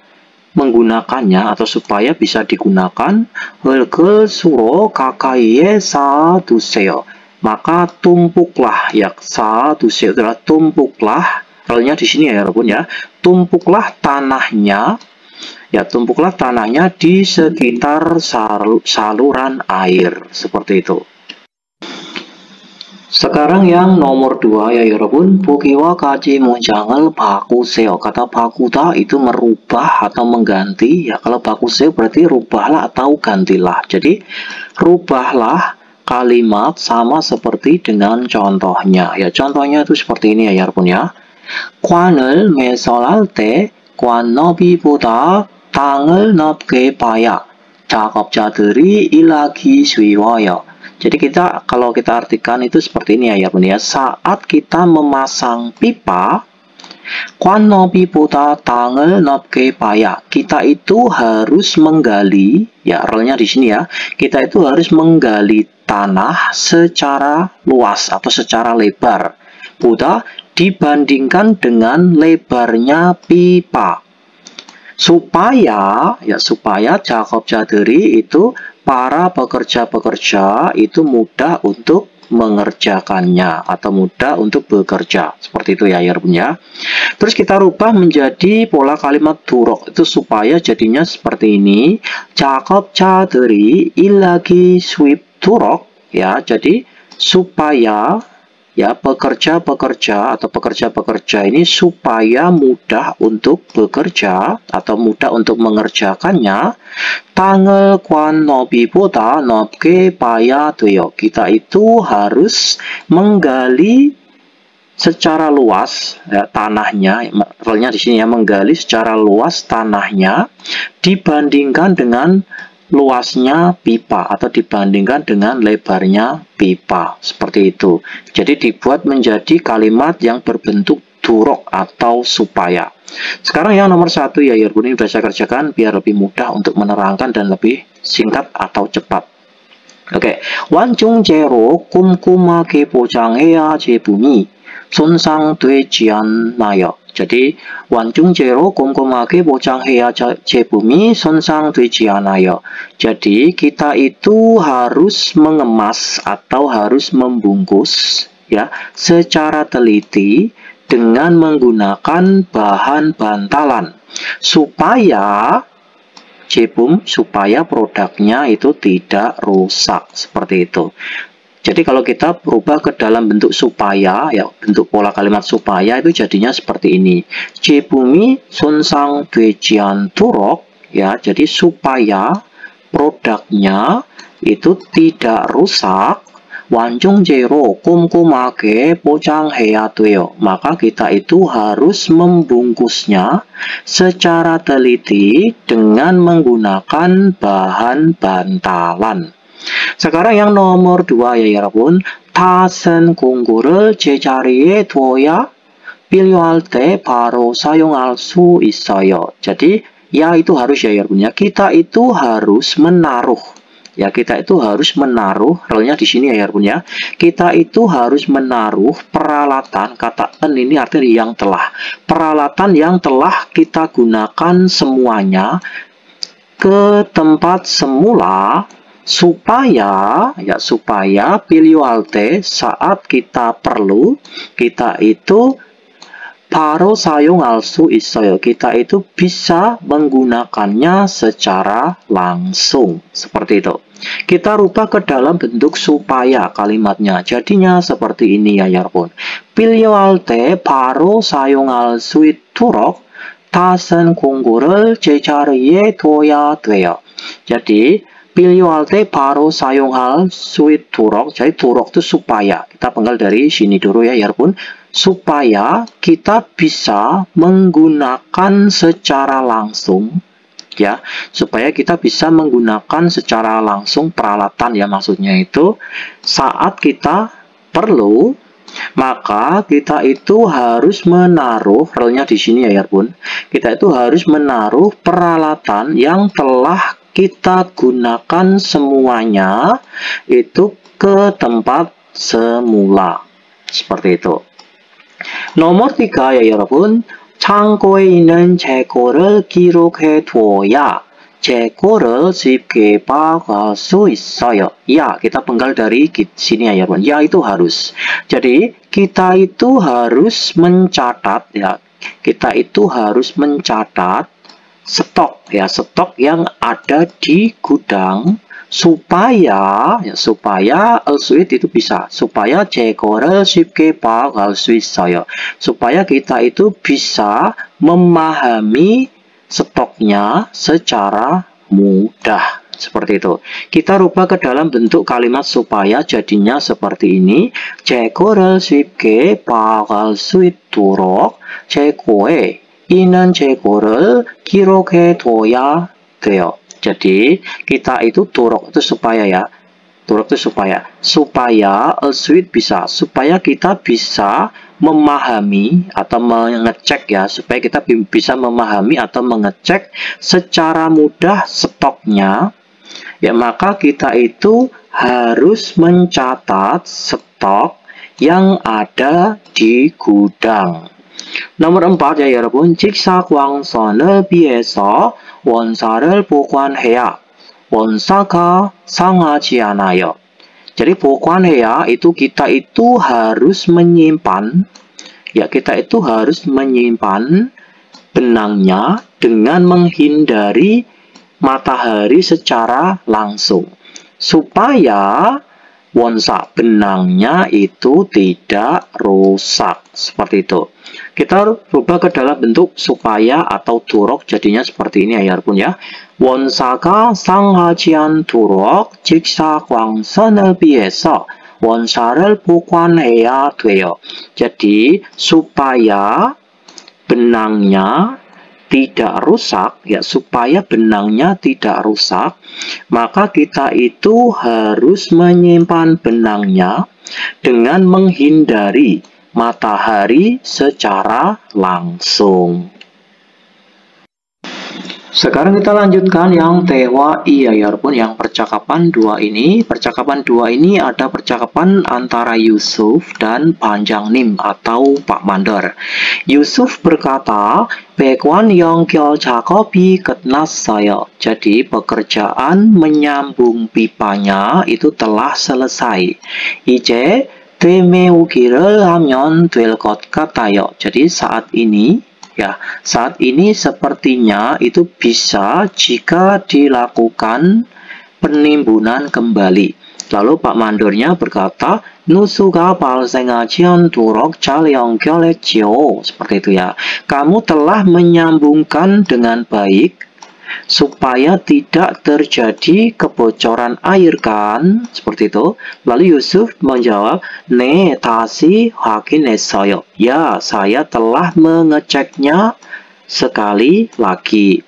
A: menggunakannya atau supaya bisa digunakan. 흙을 수로 가까이에 쌓아두세요. Maka tumpuklah ya, 쌓아두세요 adalah tumpuklah Relnya di sini ya Yarabun ya. Tumpuklah tanahnya, ya tumpuklah tanahnya di sekitar saluran air, seperti itu. Sekarang yang nomor 2 ya Yarabun, 보기와 같이 문장을 바꾸세요. Kata bakuta itu merubah atau mengganti. Ya kalau baku세요 berarti rubahlah atau gantilah. Jadi rubahlah kalimat sama seperti dengan contohnya. Ya contohnya itu seperti ini ya Yarabun ya. 관을 매설할 때 관 너비보다 땅을 넓게 봐야 작업자들이 일하기 쉬워요. Jadi kalau kita artikan itu seperti ini ya Yarabun ya. Saat kita memasang pipa, 관 너비보다 땅을 넓게 봐야, kita itu harus menggali, ya relnya di sini ya. Kita itu harus menggali tanah secara luas atau secara lebar. 보다 dibandingkan dengan lebarnya pipa. Supaya 작업자들이 itu para pekerja-pekerja itu mudah untuk mengerjakannya atau mudah untuk bekerja. Seperti itu ya Yarabun ya. Terus kita rubah menjadi pola kalimat durok itu supaya jadinya seperti ini. 작업자들이 일하기 쉽도록, ya. Jadi supaya ya pekerja-pekerja atau pekerja-pekerja ini supaya mudah untuk bekerja atau mudah untuk mengerjakannya. 땅을 관 너비보다 넓게 봐야 돼요. Kita itu harus menggali secara luas ya, tanahnya, relnya di sini ya, menggali secara luas tanahnya dibandingkan dengan luasnya pipa atau dibandingkan dengan lebarnya pipa, seperti itu. Jadi dibuat menjadi kalimat yang berbentuk durok atau supaya. Sekarang yang nomor 1 ya Yarabun, ini sudah saya kerjakan biar lebih mudah untuk menerangkan dan lebih singkat atau cepat. Oke, 완충제로 꼼꼼하게 보장해야 제품이 손상되지 않나요? Jadi 완충제로 꼼꼼하게 보장해야 제품이 손상되지 않아요. Jadi kita itu harus mengemas atau harus membungkus ya secara teliti dengan menggunakan bahan bantalan supaya supaya produknya itu tidak rusak, seperti itu. Jadi kalau kita berubah ke dalam bentuk supaya, ya bentuk pola kalimat supaya itu jadinya seperti ini. 제품이 손상되지 않도록, ya jadi supaya produknya itu tidak rusak. 완충제로 꼼꼼하게 포장해야 돼요. Maka kita itu harus membungkusnya secara teliti dengan menggunakan bahan bantalan. Sekarang yang nomor 2 ya Yarabun, 다 쓴 공구를 제자리에 둬야 필요할 때 바로 사용할 수 있어요. Jadi ya itu harus ya Yarabun ya. Kita itu harus menaruh. Ya kita itu harus menaruh, relnya di sini ya Yarabun ya. Kita itu harus menaruh peralatan, katakan ini artinya yang telah. Peralatan yang telah kita gunakan semuanya ke tempat semula supaya 필요할 때 saat kita perlu, kita itu 바로 사용할 수 있어요. Kita itu bisa menggunakannya secara langsung. Seperti itu. Kita rubah ke dalam bentuk supaya kalimatnya. Jadinya seperti ini ya Yarabun. 필요할 때 바로 사용할 수 있도록 다 쓴 공구를 제자리에 둬야 돼요. Jadi 필요할 때 바로 사용할 수 있도록. Jadi durok itu supaya. Kita penggal dari sini dulu ya Yarabun. Supaya kita bisa menggunakan secara langsung, ya, supaya kita bisa menggunakan secara langsung peralatan ya maksudnya itu saat kita perlu, maka kita itu harus menaruh, relnya di sini ya Yarabun, kita itu harus menaruh peralatan yang telah kita gunakan semuanya itu ke tempat semula, seperti itu. nomor 3 ya 여러분, 창고에 있는 재고를 기록해 두어야 재고를 쉽게 박을 수 있어요. Ya, kita penggal dari sini ya, Bun. Ya itu harus. Jadi, kita itu harus mencatat ya. Kita itu harus mencatat stok ya, stok yang ada di gudang supaya suit itu bisa, supaya 재고를 쉽게 박을 수 있어요. supaya kita itu bisa memahami stoknya secara mudah. Seperti itu. Kita rubah ke dalam bentuk kalimat supaya jadinya seperti ini. 재고를 쉽게 박을 수 있도록 재고에 있는 재고를 기록해 둬야 돼요. Jadi kita itu turok itu supaya ya. Turok itu supaya suit bisa, supaya kita bisa memahami atau mengecek ya, supaya kita bisa memahami atau mengecek secara mudah stoknya ya, maka kita itu harus mencatat stok yang ada di gudang. Nomor 4 ya 여러분, 직사광선을 비해서 원사를 보관해야 원사가 상하지 않아요. Jadi 보관해야 itu kita itu harus menyimpan ya, kita itu harus menyimpan benangnya dengan menghindari matahari secara langsung supaya wonsa benangnya itu tidak rusak. Seperti itu. Kita rubah ke dalam bentuk supaya atau turok, jadinya seperti ini ya 여러분 ya. 원사가 상하지 않도록 직사광선을 비해서 원사를 보관해야 돼요. Jadi supaya benangnya tidak rusak ya, supaya benangnya tidak rusak, maka kita itu harus menyimpan benangnya dengan menghindari matahari secara langsung. Sekarang kita lanjutkan yang tewa iya ya 여러분, yang percakapan dua ini. Percakapan dua ini ada percakapan antara Yusuf dan Panjangnim atau Pak Mandor. Yusuf berkata, 백원 연결 작업이 끝났어요. Jadi pekerjaan menyambung pipanya itu telah selesai. 이제 되메우기를 하면 될 것 같아요. Jadi saat ini ya, saat ini sepertinya itu bisa jika dilakukan penimbunan kembali. Lalu Pak Mandornya berkata, 누수가 발생하지 않도록 잘 연결했지요. Seperti itu ya. Kamu telah menyambungkan dengan baik supaya tidak terjadi kebocoran air kan? Seperti itu. Lalu Yusuf menjawab, 네, 다시 확인했어요. Ya, saya telah mengeceknya sekali lagi.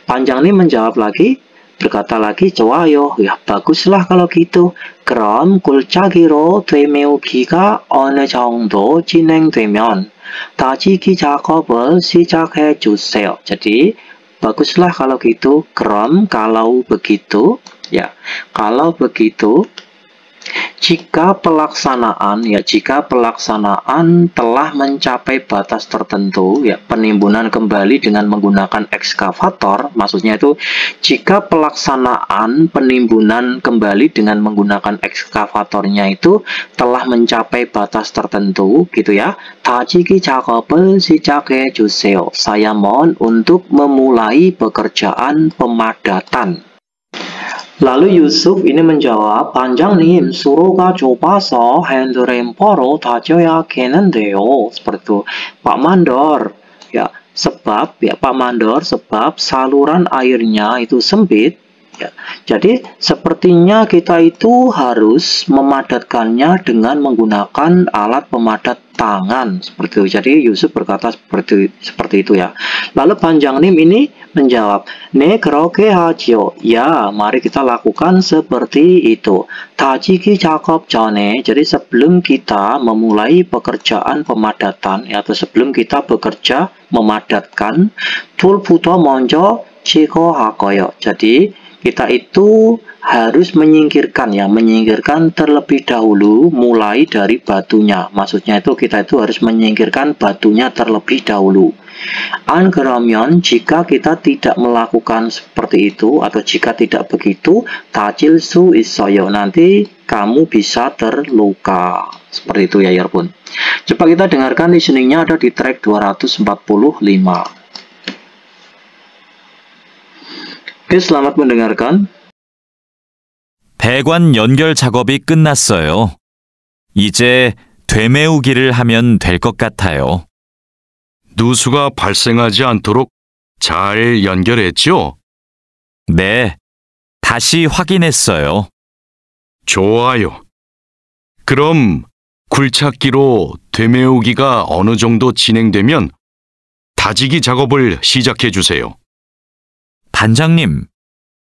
A: Panjangnim menjawab lagi, berkata lagi, 좋아요. Ya, baguslah kalau gitu. 그럼 굴착기로 되메우기가 어느 정도 진행되면 다지기 작업을 시작해 주세요. Jadi baguslah kalau gitu. Krom kalau begitu ya, kalau begitu jika pelaksanaan telah mencapai batas tertentu ya, penimbunan kembali dengan menggunakan ekskavator, maksudnya itu jika pelaksanaan penimbunan kembali dengan menggunakan ekskavatornya itu telah mencapai batas tertentu gitu ya. 다지기 작업을 시작해 주세요. Saya mohon untuk memulai pekerjaan pemadatan. Lalu Yusuf ini menjawab, 반장님, 수로가 좁아서 핸드램퍼로 다져야겠는데요. Seperti itu. Pak Mandor, ya, sebab saluran airnya itu sempit. Ya, jadi sepertinya kita itu harus memadatkannya dengan menggunakan alat pemadat tangan. Seperti itu. Jadi Yusuf berkata seperti itu ya. Lalu Panjangnim ini menjawab, 네, 그렇게 하지요. Ya, mari kita lakukan seperti itu. 다지기 작업 전에, jadi sebelum kita memulai pekerjaan pemadatan, ya, atau sebelum kita bekerja memadatkan, 불부터 먼저 제거하고요. Jadi kita itu harus menyingkirkan ya, menyingkirkan terlebih dahulu mulai dari batunya. Maksudnya itu kita itu harus menyingkirkan batunya terlebih dahulu. An keramen, jika kita tidak melakukan seperti itu atau jika tidak begitu, tajil su isoyo, nanti kamu bisa terluka. Seperti itu ya Yarbun. Coba kita dengarkan listeningnya, ada di track 245. Oke, selamat mendengarkan.
B: 배관 연결 작업이 끝났어요. 이제 되메우기를 하면 될 것 같아요.
C: 누수가 발생하지 않도록 잘 연결했죠?
B: 네, 다시 확인했어요.
C: 좋아요. 그럼 굴착기로 되메우기가 어느 정도 진행되면 다지기 작업을 시작해 주세요.
B: 반장님,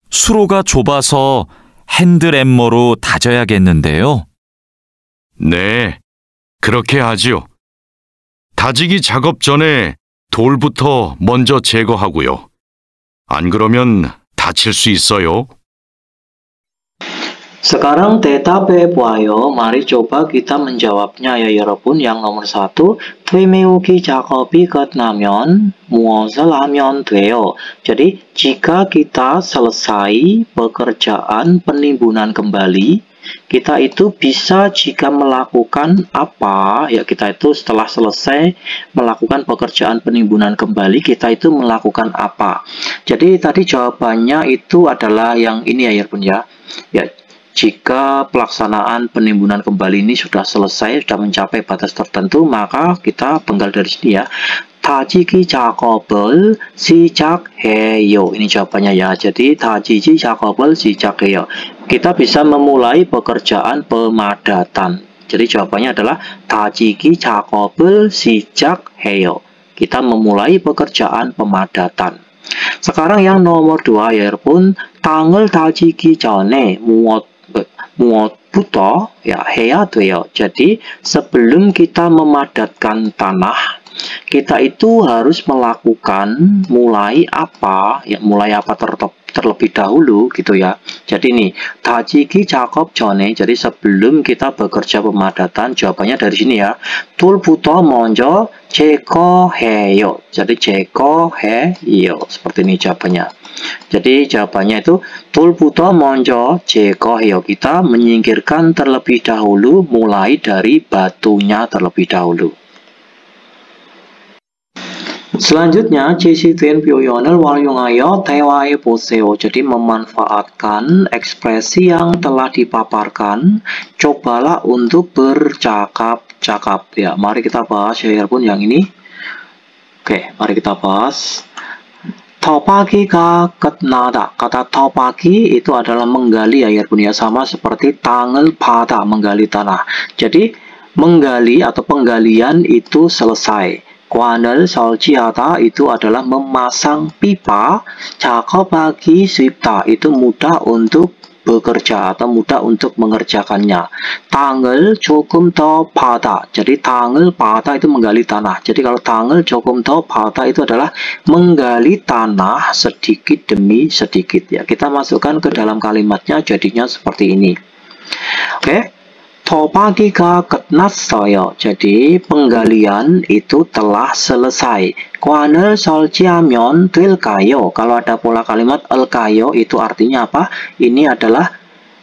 B: 수로가 좁아서 핸드램머로 다져야겠는데요.
C: 네, 그렇게 하지요. 다지기 작업 전에 돌부터 먼저 제거하고요. 안 그러면 다칠 수 있어요.
A: Sekarang tetapi buayo, mari coba kita menjawabnya ya Yarbun. Yang nomor 1, 되메우기 작업이 끝나면 무엇을 하면 돼요? Jadi jika kita selesai pekerjaan penimbunan kembali, kita itu bisa jika melakukan apa ya, kita itu setelah selesai melakukan pekerjaan penimbunan kembali, kita itu melakukan apa. Jadi tadi jawabannya itu adalah yang ini ya Yarbun ya. Ya, jika pelaksanaan penimbunan kembali ini sudah selesai, sudah mencapai batas tertentu, maka kita penggal dari sini ya. 다지기 작업을 시작해요. Ini jawabannya ya. Jadi 다지기 작업을 시작해요. Kita bisa memulai pekerjaan pemadatan. Jadi jawabannya adalah 다지기 작업을 시작해요. Kita memulai pekerjaan pemadatan. Sekarang yang nomor 2 ya Yarbun, 땅을 다지기 전에 무엇부터 ya 해야 돼요. Jadi sebelum kita memadatkan tanah, kita itu harus melakukan mulai apa ya, mulai apa terlebih dahulu gitu ya. Jadi ini 다지기 작업 전에, jadi sebelum kita bekerja pemadatan, jawabannya dari sini ya. 돌부터 먼저 제거해요. Jadi 제거해요. Seperti ini jawabannya. Jadi jawabannya itu 돌부터 먼저 제거해요. Kita menyingkirkan terlebih dahulu mulai dari batunya terlebih dahulu. Selanjutnya, 지시된 표현을 활용하여 대화해 보세요. Jadi memanfaatkan ekspresi yang telah dipaparkan, cobalah untuk bercakap-cakap. Ya, mari kita bahas ya Yarbun yang ini. Oke, mari kita bahas. 터파기가 끝나다. Kata 터파기 itu adalah menggali ya Yarbun ya, sama seperti 땅을 파다, menggali tanah. Jadi menggali atau penggalian itu selesai. 관을 설치하다 itu adalah memasang pipa. 작업하기 쉽다 itu mudah untuk bekerja atau mudah untuk mengerjakannya. 땅을 조금 더 파다. Jadi 땅을 파다 itu menggali tanah. Jadi kalau 땅을 조금 더 파다 itu adalah menggali tanah sedikit demi sedikit ya. Kita masukkan ke dalam kalimatnya, jadinya seperti ini. Oke. 터파기가 끝났어요. Jadi penggalian itu telah selesai. 관을 설치하면 될까요? Kalau ada pola kalimat elkayo itu artinya apa? Ini adalah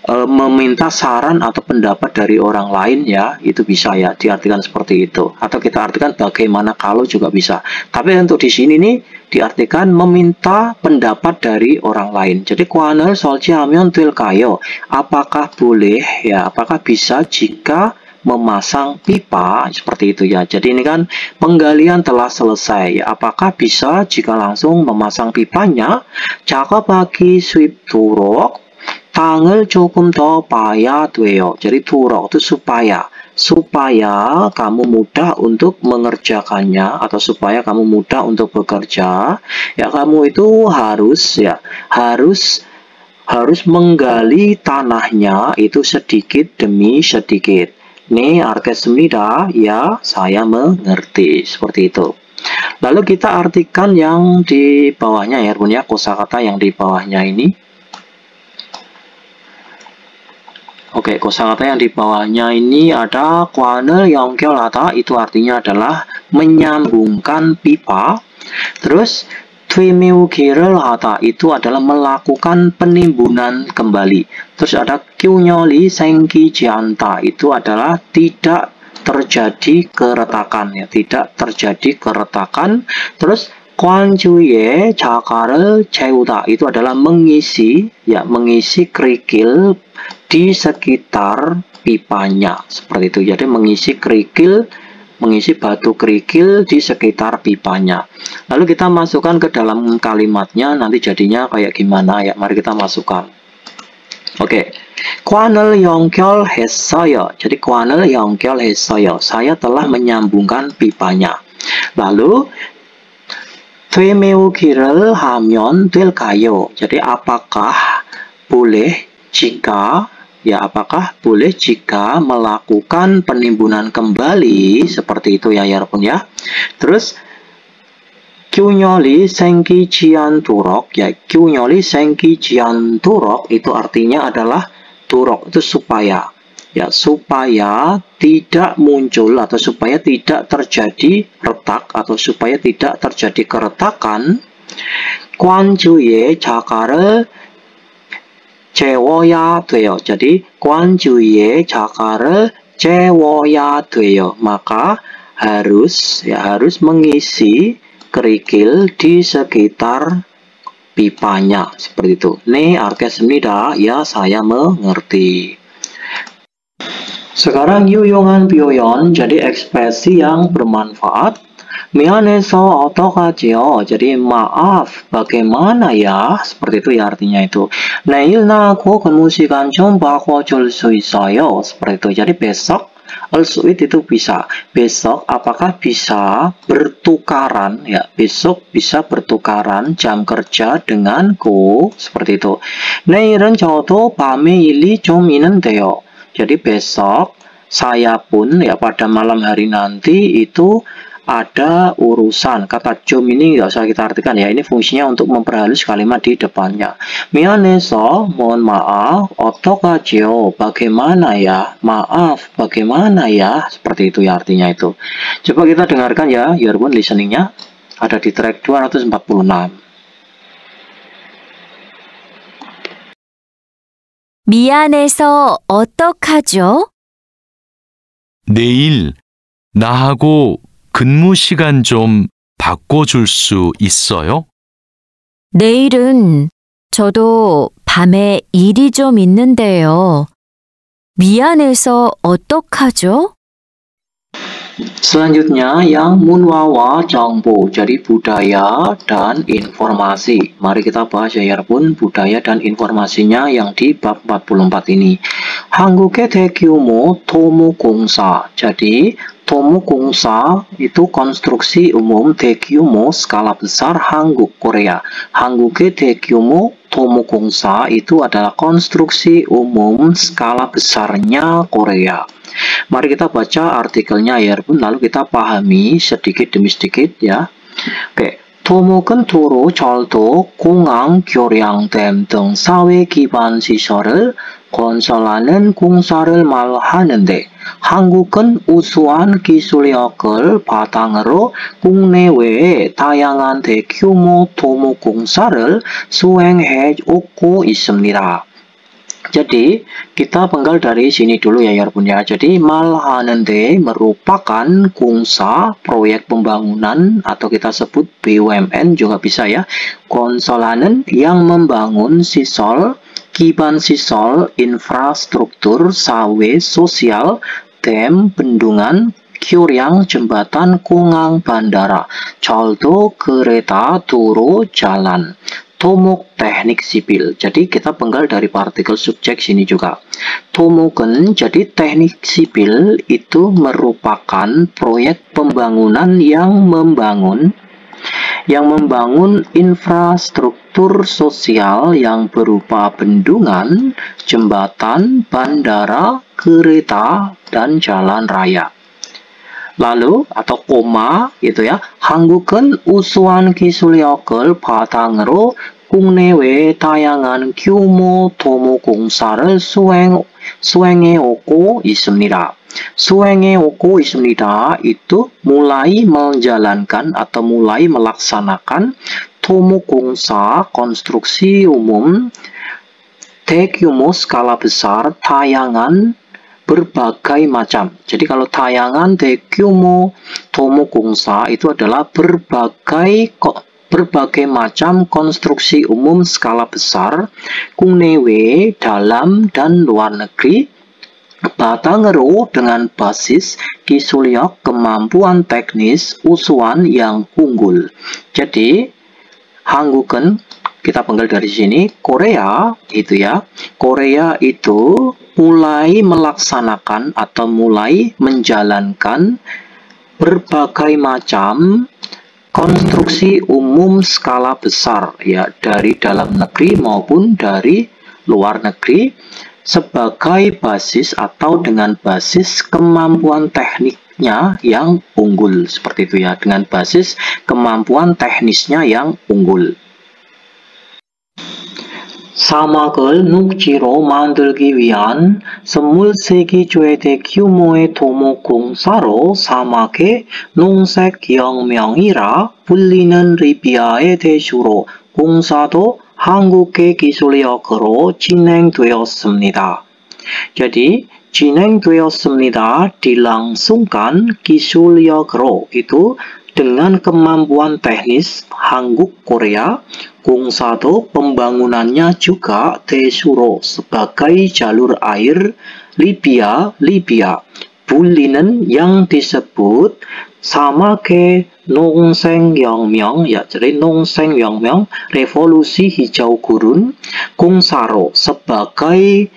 A: meminta saran atau pendapat dari orang lain ya, itu bisa ya diartikan seperti itu. Atau kita artikan bagaimana kalau juga bisa. Tapi untuk di sini nih diartikan meminta pendapat dari orang lain. Jadi 관을 설치하면 될까요? Apakah boleh ya? Apakah bisa jika memasang pipa seperti itu ya. Jadi ini kan penggalian telah selesai. Apakah bisa jika langsung memasang pipanya? 작업하기 쉽도록 땅을 조금 더 파야 돼요. Jadi turok itu supaya kamu mudah untuk mengerjakannya atau supaya kamu mudah untuk bekerja ya, kamu itu harus menggali tanahnya itu sedikit demi sedikit. 네, 알겠습니다. Ya, saya mengerti. Seperti itu. Lalu kita artikan yang di bawahnya ya, kosakata yang di bawahnya ini. Oke, kosakata yang di bawahnya ini ada 관을 연결하다, itu artinya adalah menyambungkan pipa. Terus 되메우기를 하다 itu adalah melakukan penimbunan kembali. Terus ada 균열이 생기지 않다, itu adalah tidak terjadi keretakan ya, tidak terjadi keretakan. Terus 관주의 자갈을 채우다 itu adalah mengisi ya, mengisi kerikil di sekitar pipanya, seperti itu. Jadi mengisi kerikil, mengisi batu kerikil di sekitar pipanya. Lalu kita masukkan ke dalam kalimatnya, nanti jadinya kayak gimana ya, mari kita masukkan. Oke, 관을 연결했어요. jadi 관을 연결했어요, saya telah menyambungkan pipanya. Lalu 되메우기를 하면 될까요? jadi apakah boleh jika ya, apakah boleh jika melakukan penimbunan kembali seperti itu ya 여러분 ya. Terus 균열이 생기지 않도록 ya, 균열이 생기지 않도록 itu artinya adalah turok itu supaya ya, supaya tidak muncul atau supaya tidak terjadi retak atau supaya tidak terjadi keretakan. 관주의 자갈을 채워야 돼요. jadi 관주의 자갈을 채워야 돼요, maka harus mengisi kerikil di sekitar pipanya, seperti itu. 네, 알겠습니다. ya, saya mengerti. Sekarang 유용한 표현, jadi ekspresi yang bermanfaat. 미안해서 어떡하지요? jadi maaf, bagaimana ya? seperti itu ya artinya itu. 내일 나하고 근무 시간 좀 바꿔줄 수 있어요? seperti itu. jadi besok, al-suit itu bisa. besok apakah bisa bertukaran ya? besok bisa bertukaran jam kerja denganku, seperti itu. 내일은 저도 밤에 일이 좀 있는데요. jadi besok saya pun ya pada malam hari nanti itu ada urusan. Kata 좀 ini nggak usah kita artikan ya, ini fungsinya untuk memperhalus kalimat di depannya. 미안해서, mohon maaf, 어떡하지요, bagaimana ya, maaf, bagaimana ya, seperti itu ya artinya itu. Coba kita dengarkan ya, 여러분 listeningnya ada di track 246.
D: 미안해서 어떡하죠?
C: 내일 나하고 근무 시간 좀 바꿔줄 수 있어요?
D: 내일은 저도 밤에 일이 좀 있는데요. 미안해서 어떡하죠?
A: Selanjutnya yang munwawa 정보, jadi budaya dan informasi. Mari kita bahas ya 여러분, budaya dan informasinya yang di bab 44 ini. 한국의 대규모 토목공사. jadi 토목공사 itu konstruksi umum 대규모 skala besar Hangguk Korea. 한국의 대규모 토목공사 itu adalah konstruksi umum skala besarnya Korea. Mari kita baca artikelnya ya 여러분, lalu kita pahami sedikit demi sedikit ya. Oke, 토목은 도로, 철도, 공항, 교량댐 등 사회 기반 시설을 건설하는 공사를 말하는데, 한국은 우수한 기술력을 바탕으로 국내외에 다양한 대규모 토목공사를 수행해 오고 있습니다. Jadi kita penggal dari sini dulu ya 여러분 ya. Jadi 말하는데 merupakan kungsa, proyek pembangunan atau kita sebut BUMN juga bisa ya. konsolha는 yang membangun sisol, 기반 시설, infrastruktur, sawe, sosial, dam, bendungan, 교량, jembatan, 공항, bandara, 철도, kereta, 도로, jalan. 토목 teknik sipil. Jadi kita penggal dari partikel subjek sini juga. 토목은 jadi teknik sipil itu merupakan proyek pembangunan yang membangun infrastruktur sosial yang berupa bendungan, jembatan, bandara, kereta, dan jalan raya. Lalu atau koma gitu ya. 한국은 우수한 기술력을 바탕으로 국내외 다양한 규모 토목공사를 수행해 수행해 오고 있습니다. 수행해 오고 있습니다. Itu mulai menjalankan atau mulai melaksanakan 토목공사 konstruksi umum 대규모 skala besar tayangan berbagai macam. Jadi kalau tayangan 대규모 토목공사 itu adalah berbagai macam konstruksi umum skala besar 국내외 dalam dan luar negeri 바탕으로 dengan basis 기술력 kemampuan teknis usuan yang unggul. Jadi 한국은 kita panggil dari sini Korea itu ya. Korea itu mulai melaksanakan atau mulai menjalankan berbagai macam konstruksi umum skala besar ya, dari dalam negeri maupun dari luar negeri sebagai basis atau dengan basis kemampuan tekniknya yang unggul, seperti itu ya, dengan basis kemampuan teknisnya yang unggul. 사막을 녹지로 만들기 위한 23기 최대 규모의 토목공사로 사막의 농색혁명이라 불리는 리비아의 대수로 공사도 한국의 기술력으로 진행되었습니다. Jadi 진행되었습니다 dilangsungkan 기술력으로 itu dengan kemampuan teknis Hanguk Korea. 공사도 pembangunannya juga 대수로 sebagai jalur air Libya. 불리는 yang disebut 사막의 농생혁명 ya, jadi 농생혁명 revolusi hijau gurun 공사로 sebagai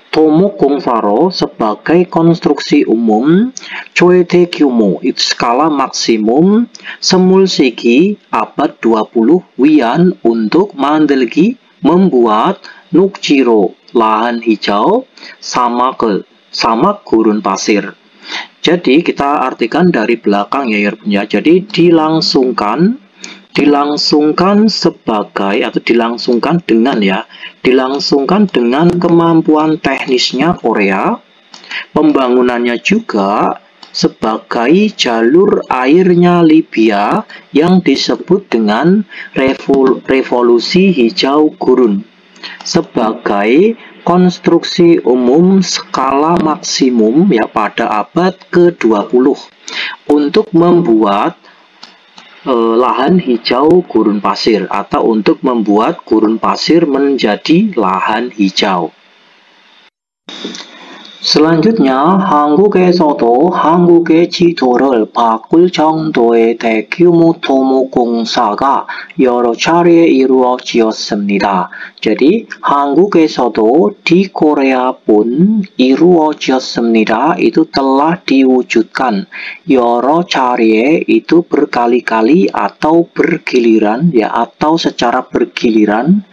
A: 토목공사로 sebagai konstruksi umum 최대 규모 itu skala maksimum semulsigi abad 20 wian untuk 만들기 membuat nukjiro lahan hijau samak gurun pasir. Jadi kita artikan dari belakang ya, jadi dilangsungkan sebagai atau dilangsungkan dengan kemampuan teknisnya Korea, pembangunannya juga sebagai jalur airnya Libya yang disebut dengan revolusi hijau gurun sebagai konstruksi umum skala maksimum ya pada abad ke-20 untuk membuat lahan hijau gurun pasir atau untuk membuat gurun pasir menjadi lahan hijau. Selanjutnya, 한국에서도 한국의 지도를 바꿀 정도의 대규모 토목공사가 여러 차례 이루어지었습니다. Jadi, 한국에서도 di Korea pun iruojiossemnida itu telah diwujudkan. 여러 차례 itu berkali-kali atau bergiliran ya, atau secara bergiliran.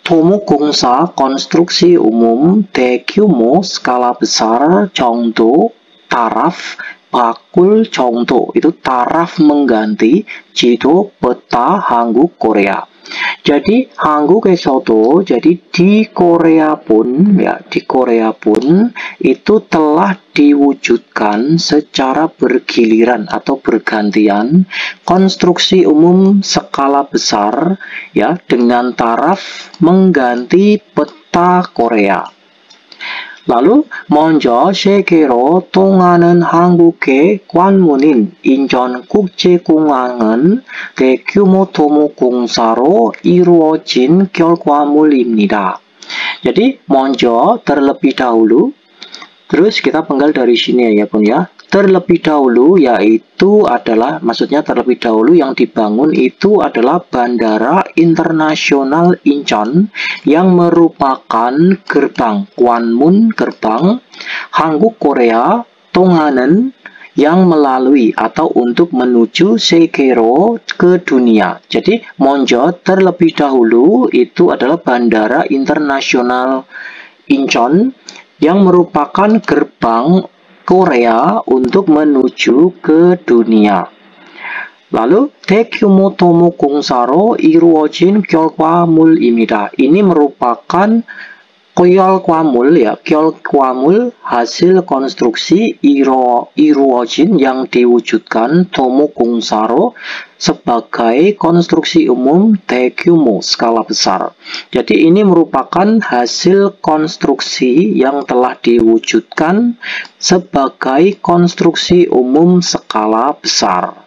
A: 토목공사 konstruksi umum 대규모 skala besar 정도 taraf bakul 정도 itu taraf mengganti jido peta Hanguk Korea. Jadi 한국에서도 jadi di Korea pun itu telah diwujudkan secara bergiliran atau bergantian konstruksi umum skala besar ya dengan taraf mengganti peta Korea. Lalu 먼저 세계로 통하는 한국의 관문인 인천국제공항은 대규모 토목공사로 이루어진 결과물입니다. Jadi 먼저 terlebih dahulu, terus kita penggal dari sini ya Bun ya. Terlebih dahulu yaitu adalah, maksudnya terlebih dahulu yang dibangun itu adalah Bandara Internasional Incheon yang merupakan gerbang Kwanmun, gerbang Hanguk Korea 통하는 yang melalui atau untuk menuju Sekiro ke dunia. Jadi 먼저 terlebih dahulu itu adalah Bandara Internasional Incheon yang merupakan gerbang Korea untuk menuju ke dunia. Lalu 대규모 토목공사로 이루어진 결과물입니다. Ini merupakan Gyeolgwamul ya, Gyeolgwamul hasil konstruksi iruojin yang diwujudkan Tomokungsaro sebagai konstruksi umum daegyumo skala besar. Jadi ini merupakan hasil konstruksi yang telah diwujudkan sebagai konstruksi umum skala besar.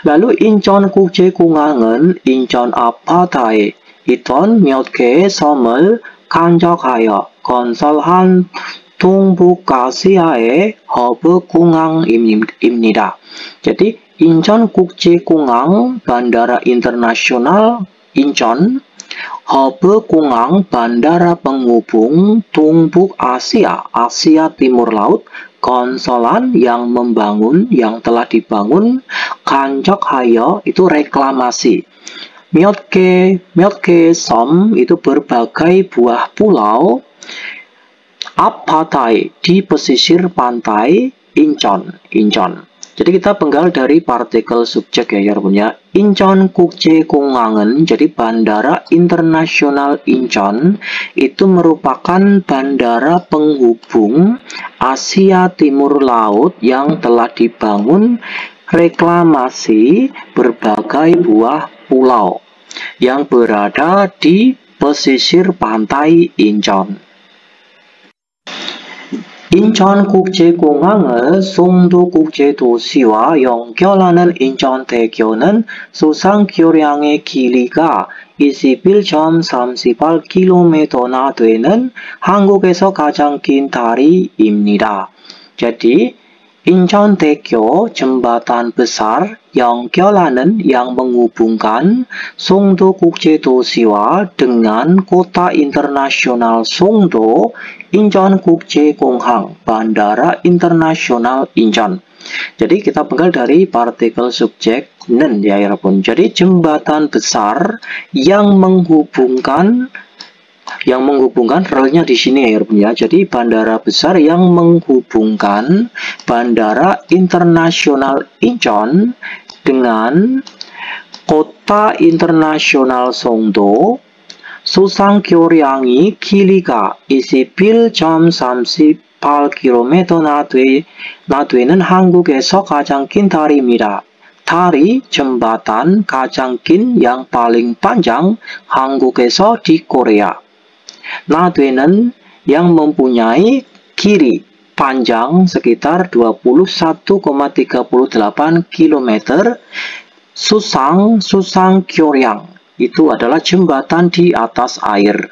A: Lalu Incheon국제공항은 인천 아파트에 있던 몇 개의 섬을 간접하여 건설한 동북아시아의 허브공항입니다. Jadi Incheon국제공항 Bandara Internasional Incheon, 허브공항 bandara penghubung Dongbuk Asia, Asia Timur Laut, konsolan yang membangun, yang telah dibangun, 간접하여 itu reklamasi. 몇 개의 섬 itu berbagai buah pulau. 아파트에 di pesisir pantai Incheon. Jadi kita penggal dari partikel subjek ya ya. Incheon국제공항은 jadi Bandara Internasional Incheon itu merupakan bandara penghubung Asia Timur Laut yang telah dibangun reklamasi berbagai buah pulau yang berada di pesisir pantai Incheon. 인천국제공항을 송도국제도시와 연결하는 인천대교는 수상교량의 길이가 21.38km나 되는 한국에서 가장 긴 다리입니다. Jadi Incheondaegyo, jembatan besar 연결하는 yang menghubungkan 송도국제도시와 dengan kota internasional Songdo, Incheon국제공항, Bandara Internasional Incheon. Jadi kita penggal dari partikel subjek 는 ya 여러분. Jadi jembatan besar yang menghubungkan relnya di sini ya ya. Jadi bandara besar yang menghubungkan Bandara Internasional Incheon dengan kota internasional Songdo. 수상교량이 길이가 21.38km나 되는 한국에서 가장 긴 다리입니다. 다리, jembatan, 가장 긴 yang paling panjang 한국에서 di Korea. 나되는 yang mempunyai kiri panjang sekitar 21,38 km. 수상교량 itu adalah jembatan di atas air.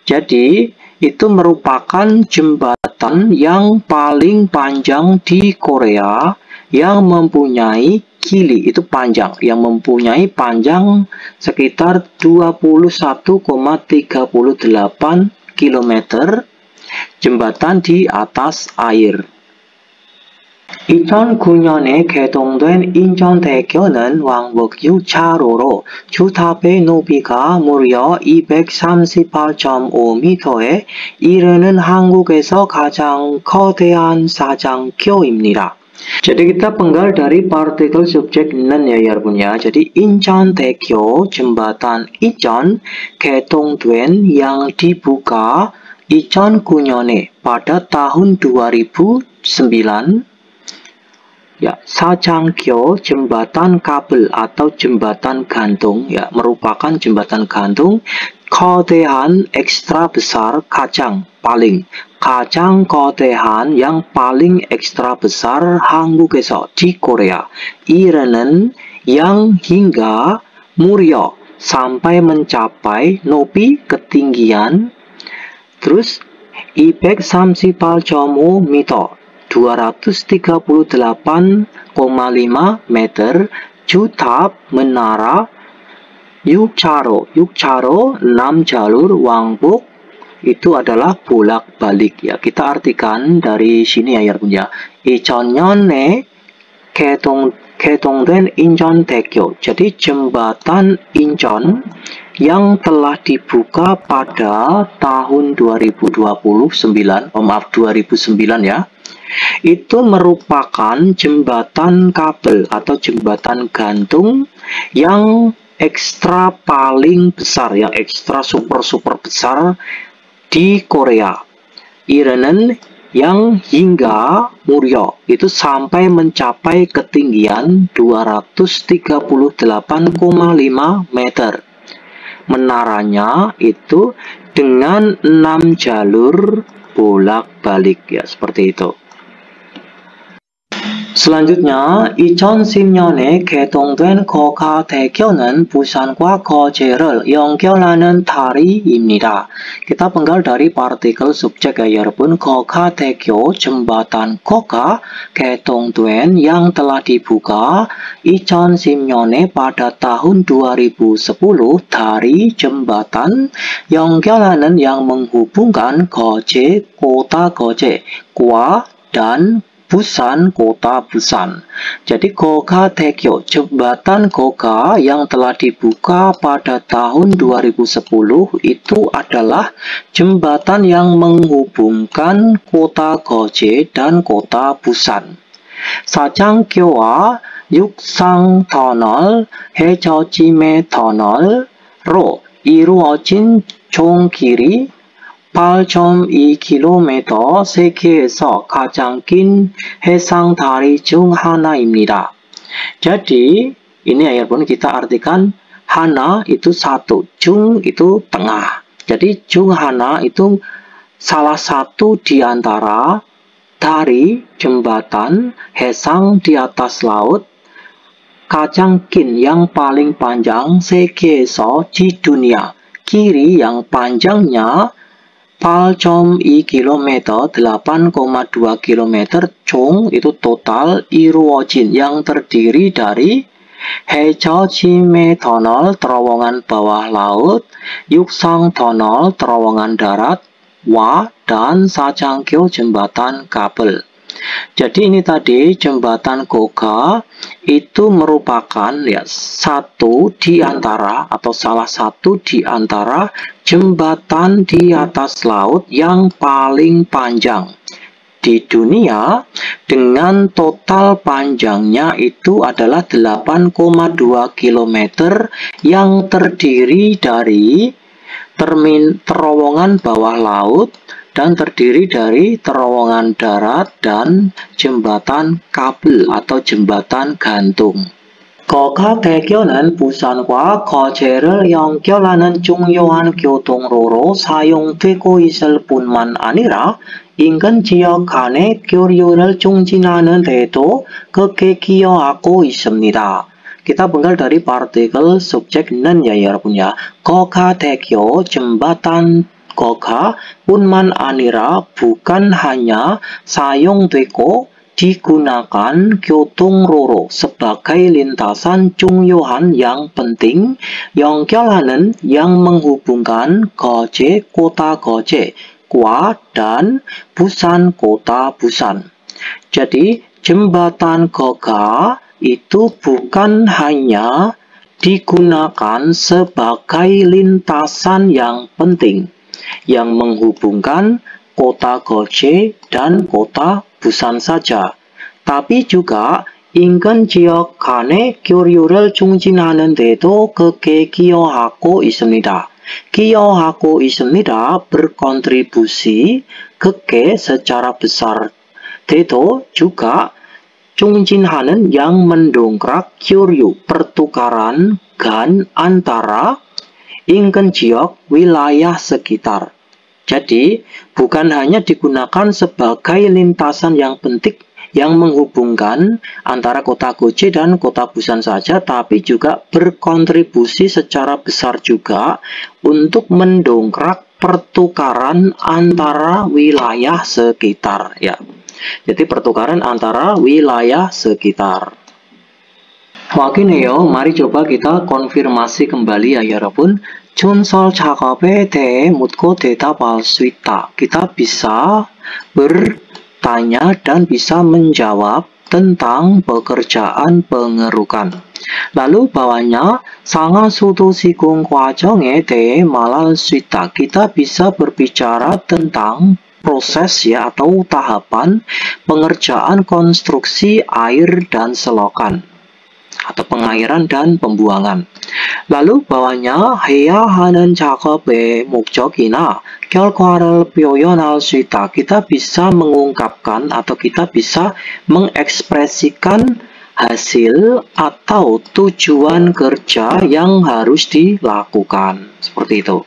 A: Jadi itu merupakan jembatan yang paling panjang di Korea yang mempunyai kili, itu panjang, yang mempunyai panjang sekitar 21,38 km, jembatan di atas air. 2009년에 개통된 인천대교는 왕복 6차로로 주탑의 높이가 무려 238.5m에 이르는 한국에서 가장 거대한 사장교입니다. Jadi kita penggal dari partikel subjek 는 ya 여러분 ya. Jadi Incheondaegyo, jembatan Incheon, 개통된 yang dibuka 2009년에 pada tahun 2009. Ya, 사장교, jembatan kabel atau jembatan gantung ya, merupakan jembatan gantung. 거대한, ekstra besar, 가장, paling. 가장 거대한, yang paling ekstra besar 한국에서, di Korea. 이르는, yang hingga, 무려, sampai mencapai, 높이, ketinggian. Terus 238.5 meter. 238,5 meter, jutap, menara, yukcharo, 6 jalur, wangbok, itu adalah bolak-balik ya. Kita artikan dari sini ya 여러분 ya. 2000년에 개통된 인천대교. Jadi jembatan Incheon yang telah dibuka pada tahun 2009 ya. Itu merupakan jembatan kabel atau jembatan gantung yang ekstra paling besar, yang ekstra super besar di Korea. Irenen yang hingga Muryo itu sampai mencapai ketinggian 238,5 meter. Menaranya itu dengan 6 jalur bolak-balik ya, seperti itu. Selanjutnya, 2010년에 개통된 거가대교는 부산과 거제를 연결하는 다리입니다. Kita penggal dari partikel subjek ya 여러분. 거가대교 jembatan Koga 개통된 yang telah dibuka 2010년에 pada tahun 2010 dari jembatan 연결하는 yang menghubungkan Koje, kota Koje, Kwa dan Busan, kota Busan. Jadi Kogadaekyo, jembatan Koga yang telah dibuka pada tahun 2010 itu adalah jembatan yang menghubungkan kota Koje dan kota Busan. 사장교와 육상 터널, 해저짐의 터널로 이루어진 총 길이 8.2km, 세계에서 가장 긴 해상 다리 중 하나입니다. Jadi, ini ya pun kita artikan hana itu satu, jung itu tengah. Jadi, jung hana itu salah satu di antara dari jembatan, hesang di atas laut, 가장 긴 yang paling panjang, 세계에서 di dunia, kiri yang panjangnya 8.2 km, 8,2 km, 총 itu total, 이루어진 yang terdiri dari 해저짐의 터널, terowongan bawah laut, 육상 터널, terowongan darat, wa dan 사장교, jembatan kabel. Jadi ini tadi jembatan Koga itu merupakan ya satu di antara atau salah satu di antara jembatan di atas laut yang paling panjang di dunia dengan total panjangnya itu adalah 8,2 km yang terdiri dari terowongan bawah laut dan terdiri dari terowongan darat dan jembatan kabel atau jembatan gantung. 거가대교는 부산과 거제를 연결하는 중요한 교통로로 사용되고 있을 뿐만 아니라 인근 지역 간의 교류를 촉진하는 데도 크게 기여하고 있습니다. Kita penggal dari partikel subjek nen ya 여러분 ya. 거가대교 jembatan Koga, 뿐만 아니라 bukan hanya 사용되고 digunakan 교통로로 sebagai lintasan 중요한 yang penting, 연결하는 yang menghubungkan Koje, kota Koje, Kwa dan Busan, kota Busan. Jadi jembatan Koga itu bukan hanya digunakan sebagai lintasan yang penting yang menghubungkan kota Koje dan kota Busan saja, tapi juga 인근 지역 간의 교류를 촉진하는 데도 크게 기여하고 있습니다. 기여하고 있습니다, berkontribusi, 크게 secara besar, 데도 juga 촉진하는 yang mendongkrak, 교류 pertukaran, gan antara 인근 지역, wilayah sekitar. Jadi, bukan hanya digunakan sebagai lintasan yang penting yang menghubungkan antara kota Koje dan kota Busan saja, tapi juga berkontribusi secara besar juga untuk mendongkrak pertukaran antara wilayah sekitar. Ya. Jadi, pertukaran antara wilayah sekitar. 확인해요. mari coba kita konfirmasi kembali ya 여러분. 전설 작업에 대해 묻고 대답할 수 있다. Kita bisa bertanya dan bisa menjawab tentang pekerjaan pengerukan. Lalu bawahnya 상하수도 시공 과정에 대해 말할 수 있다. Kita bisa berbicara tentang proses ya atau tahapan pengerjaan konstruksi air dan selokan. atau pengairan dan pembuangan. Lalu bawahnya 해야 하는 작업의 목적이나 결과를 표현할 수 있다. Kita bisa mengungkapkan atau kita bisa mengekspresikan hasil atau tujuan kerja yang harus dilakukan. Seperti itu.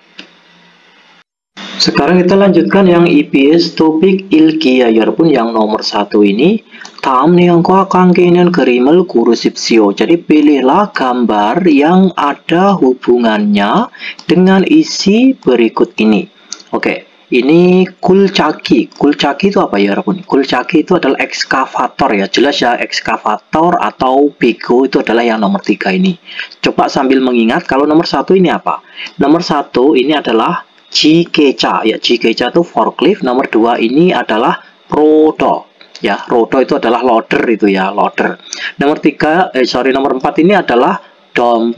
A: Sekarang kita lanjutkan yang EBS topik ilki ya 여러분, yang nomor 1 ini. 다음 내용과 관계 있는 그림을 고르십시오. Jadi pilihlah gambar yang ada hubungannya dengan isi berikut ini. Oke, ini 굴착기. 굴착기 itu apa ya 여러분? 굴착기 itu adalah ekskavator ya. Jelas ya, ekskavator atau bego itu adalah yang nomor 3 ini. Coba sambil mengingat, kalau nomor 1 ini apa? Nomor 1 ini adalah 지게차 ya, 지게차 itu forklift. Nomor 2 ini adalah rodo ya, rodo itu adalah loader itu ya, loader. Nomor 4 ini adalah dump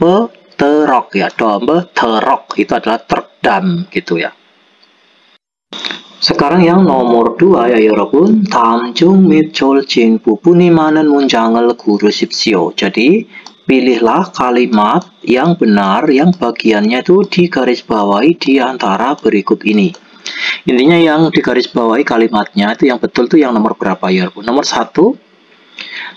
A: truck ya, dump truck itu adalah truk dam gitu ya. sekarang yang nomor 2 ya 여러분, 다음 중 및 졸진 부분이 많은 문장을 고르십시오. Jadi pilihlah kalimat yang benar yang bagiannya itu digarisbawahi di antara berikut ini. Intinya yang digarisbawahi kalimatnya itu yang betul tuh yang nomor berapa ya? Nomor 1.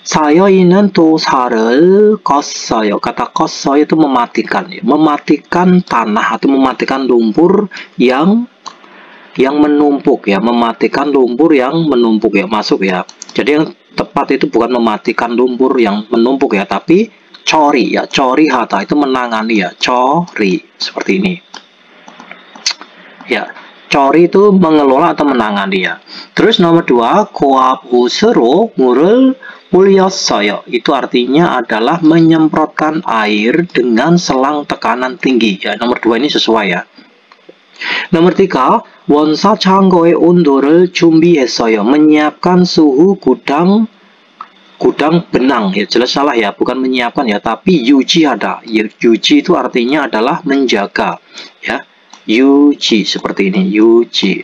A: 사여있는 도사를 껐어요. Kata 껐어요 itu mematikan ya. Mematikan tanah atau mematikan lumpur yang menumpuk ya. Mematikan lumpur yang menumpuk ya, masuk ya. Jadi yang tepat itu bukan mematikan lumpur yang menumpuk ya, tapi cori ya, cori hata itu menangani ya, cori seperti ini ya, cori itu mengelola atau menangani ya. Terus nomor 2, 고압호스로 물을 뿌렸어요. Itu artinya adalah menyemprotkan air dengan selang tekanan tinggi ya. Nomor 2 ini sesuai ya. nomor 3, 원사 창고의 온도를 준비했어요. menyiapkan suhu gudang benang ya, jelas salah ya, bukan menyiapkan ya, tapi yuji ada. Yuji itu artinya adalah menjaga ya, yuji seperti ini, yuji.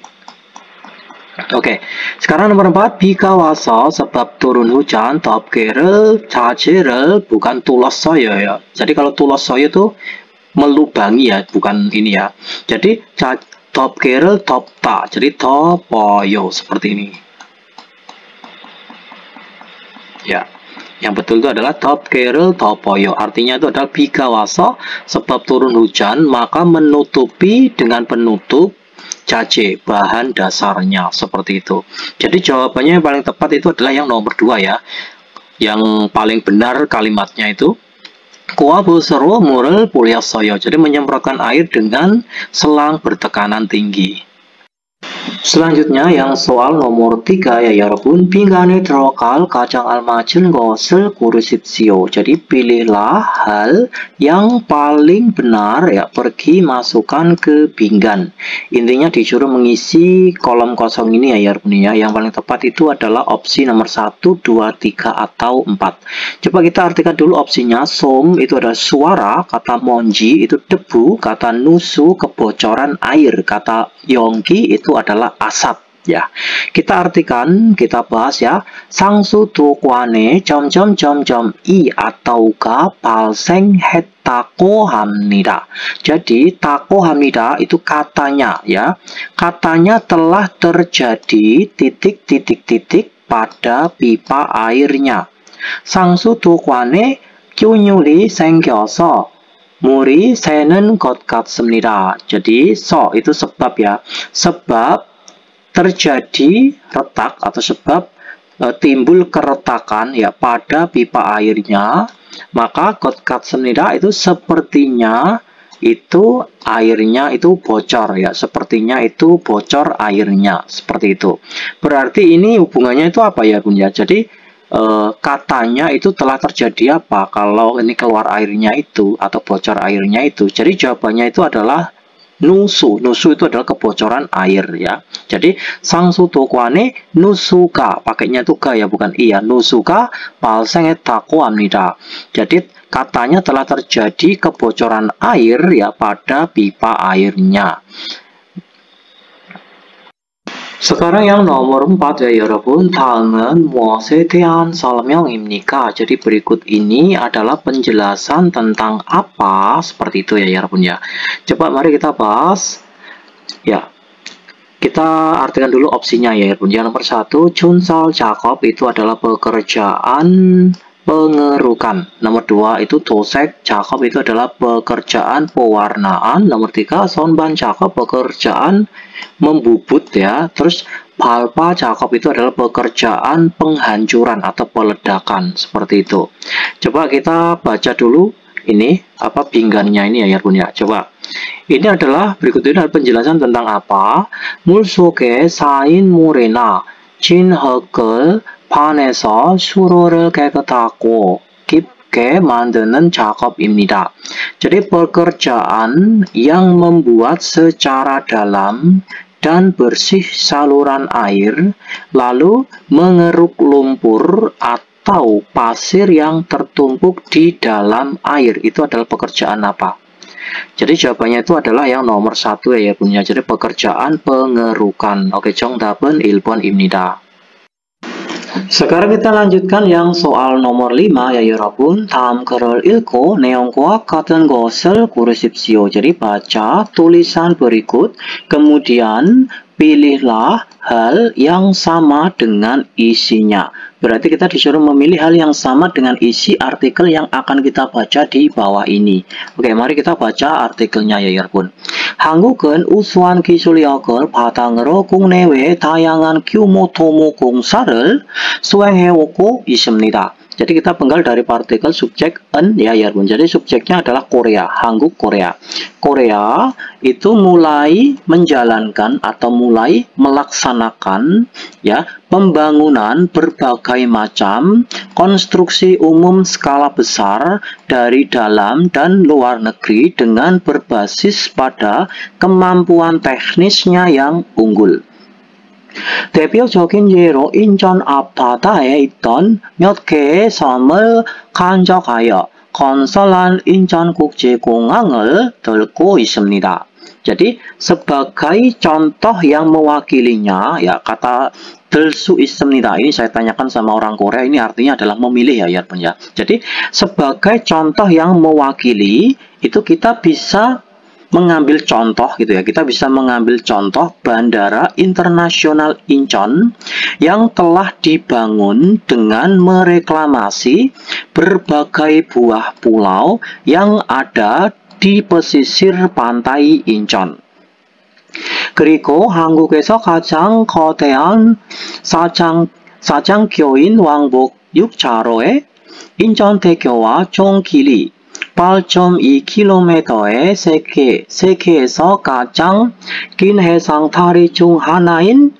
A: Oke, sekarang nomor 4, 비가 와서 sebab turun hujan 덮개를 자재를 bukan 뚫었어요 ya. Jadi kalau 뚫었어요 itu melubangi ya, bukan ini ya. Jadi 덮개를 덮다, jadi 덮어요 seperti ini. Ya, yang betul itu adalah 덮개를 덮어요. Artinya itu adalah 비가 와서 sebab turun hujan maka menutupi dengan penutup jaje, bahan dasarnya seperti itu. Jadi jawabannya yang paling tepat itu adalah yang nomor 2 ya. Yang paling benar kalimatnya itu 고압호스로 물을 뿌렸어요. Jadi menyemprotkan air dengan selang bertekanan tinggi. Selanjutnya yang soal nomor 3 ya 여러분, 빈간에 들어갈 가장 알맞은 것을 고르십시오. Jadi pilihlah hal yang paling benar ya, pergi masukkan ke pinggan. Intinya disuruh mengisi kolom kosong ini ya 여러분 ya. Yang paling tepat itu adalah opsi nomor 1, 2, 3 atau 4. Coba kita artikan dulu opsinya. 솜 itu adalah suara, kata monji itu debu, kata nusu kebocoran air, kata yongki itu adalah asap ya. Kita artikan, kita bahas ya. 상수도관에 이 atau가 발생했다고 합니다. Jadi taku hamida itu katanya ya. Katanya telah terjadi titik pada pipa airnya. 상수도관에 균열이 생겨서 물이 새는 것 같습니다. Jadi so itu sebab ya. Sebab terjadi retak atau sebab timbul keretakan ya pada pipa airnya, maka 것 같습니다 itu sepertinya itu airnya itu bocor ya, sepertinya itu bocor airnya seperti itu. Berarti ini hubungannya itu apa ya Bun ya? Jadi katanya itu telah terjadi apa kalau ini keluar airnya itu atau bocor airnya itu. Jadi jawabannya itu adalah nusu. Nusu itu adalah kebocoran air ya. Jadi 상수도관에 누수가, pakainya itu ga ya, bukan iya. 누수가 발생했다고 합니다. Jadi katanya telah terjadi kebocoran air ya pada pipa airnya. Sekarang yang nomor 4 ya 여러분. 다음은 무엇에 대한 설명입니까? Jadi berikut ini adalah penjelasan tentang apa, seperti itu ya 여러분 ya. Coba mari kita bahas. Ya. Kita artikan dulu opsinya ya 여러분. Yang nomor 1, 준설 작업 itu adalah pekerjaan pengerukan. Nomor 2 itu 도색 작업 itu adalah pekerjaan pewarnaan. Nomor 3 선반 작업 pekerjaan membubut ya. Terus palpa 작업 itu adalah pekerjaan penghancuran atau peledakan, seperti itu. Coba kita baca dulu ini apa 빙간nya ini ya 여러분 ya. Coba. Ini adalah berikut ini adalah penjelasan tentang apa? 물속에 쌓인 모래나 진 흙을 반에서 수로를 깨끗하고 깊게 만드는 작업입니다. Jadi pekerjaan yang membuat secara dalam dan bersih saluran air, lalu mengeruk lumpur atau pasir yang tertumpuk di dalam air. Itu adalah pekerjaan apa? Jadi jawabannya itu adalah yang nomor 1 ya punya. Jadi pekerjaan pengerukan. Oke, 정답은 1번입니다. Sekarang kita lanjutkan yang soal nomor 5 ya 여러분. 다음 글을 읽고 내용과 같은 것을 고르십시오. Jadi baca tulisan berikut, kemudian pilihlah hal yang sama dengan isinya. Berarti kita disuruh memilih hal yang sama dengan isi artikel yang akan kita baca di bawah ini. Oke, mari kita baca artikelnya ya 여러분. 한국은 우수한 기술력을 바탕으로 국내외 다양한 규모 토목 공사를 수행해오고 있습니다. Jadi kita penggal dari partikel subjek en ya 여러분. Jadi subjeknya adalah Korea, Hanguk Korea. Korea itu mulai menjalankan atau mulai melaksanakan ya pembangunan berbagai macam konstruksi umum skala besar dari dalam dan luar negeri dengan berbasis pada kemampuan teknisnya yang unggul. 대표적인 예로 인천 앞바다에 있던 몇 개의 섬을 간접하여 건설한 인천국제공항을 들고 있습니다. Jadi sebagai contoh yang mewakilinya ya kata 들수 있습니다. Ini saya tanyakan sama orang Korea, ini artinya adalah memilih ya pun ya. Jadi sebagai contoh yang mewakili itu kita bisa mengambil contoh gitu ya, kita bisa mengambil contoh Bandara Internasional Incheon yang telah dibangun dengan mereklamasi berbagai buah pulau yang ada di pesisir pantai Incheon. 그리고 한국에서 가장 거대한 사장교인 왕복 6차로의 인천대교와 총 길이 8.2km의 세계에서 가장 긴 해상다리 중 하나인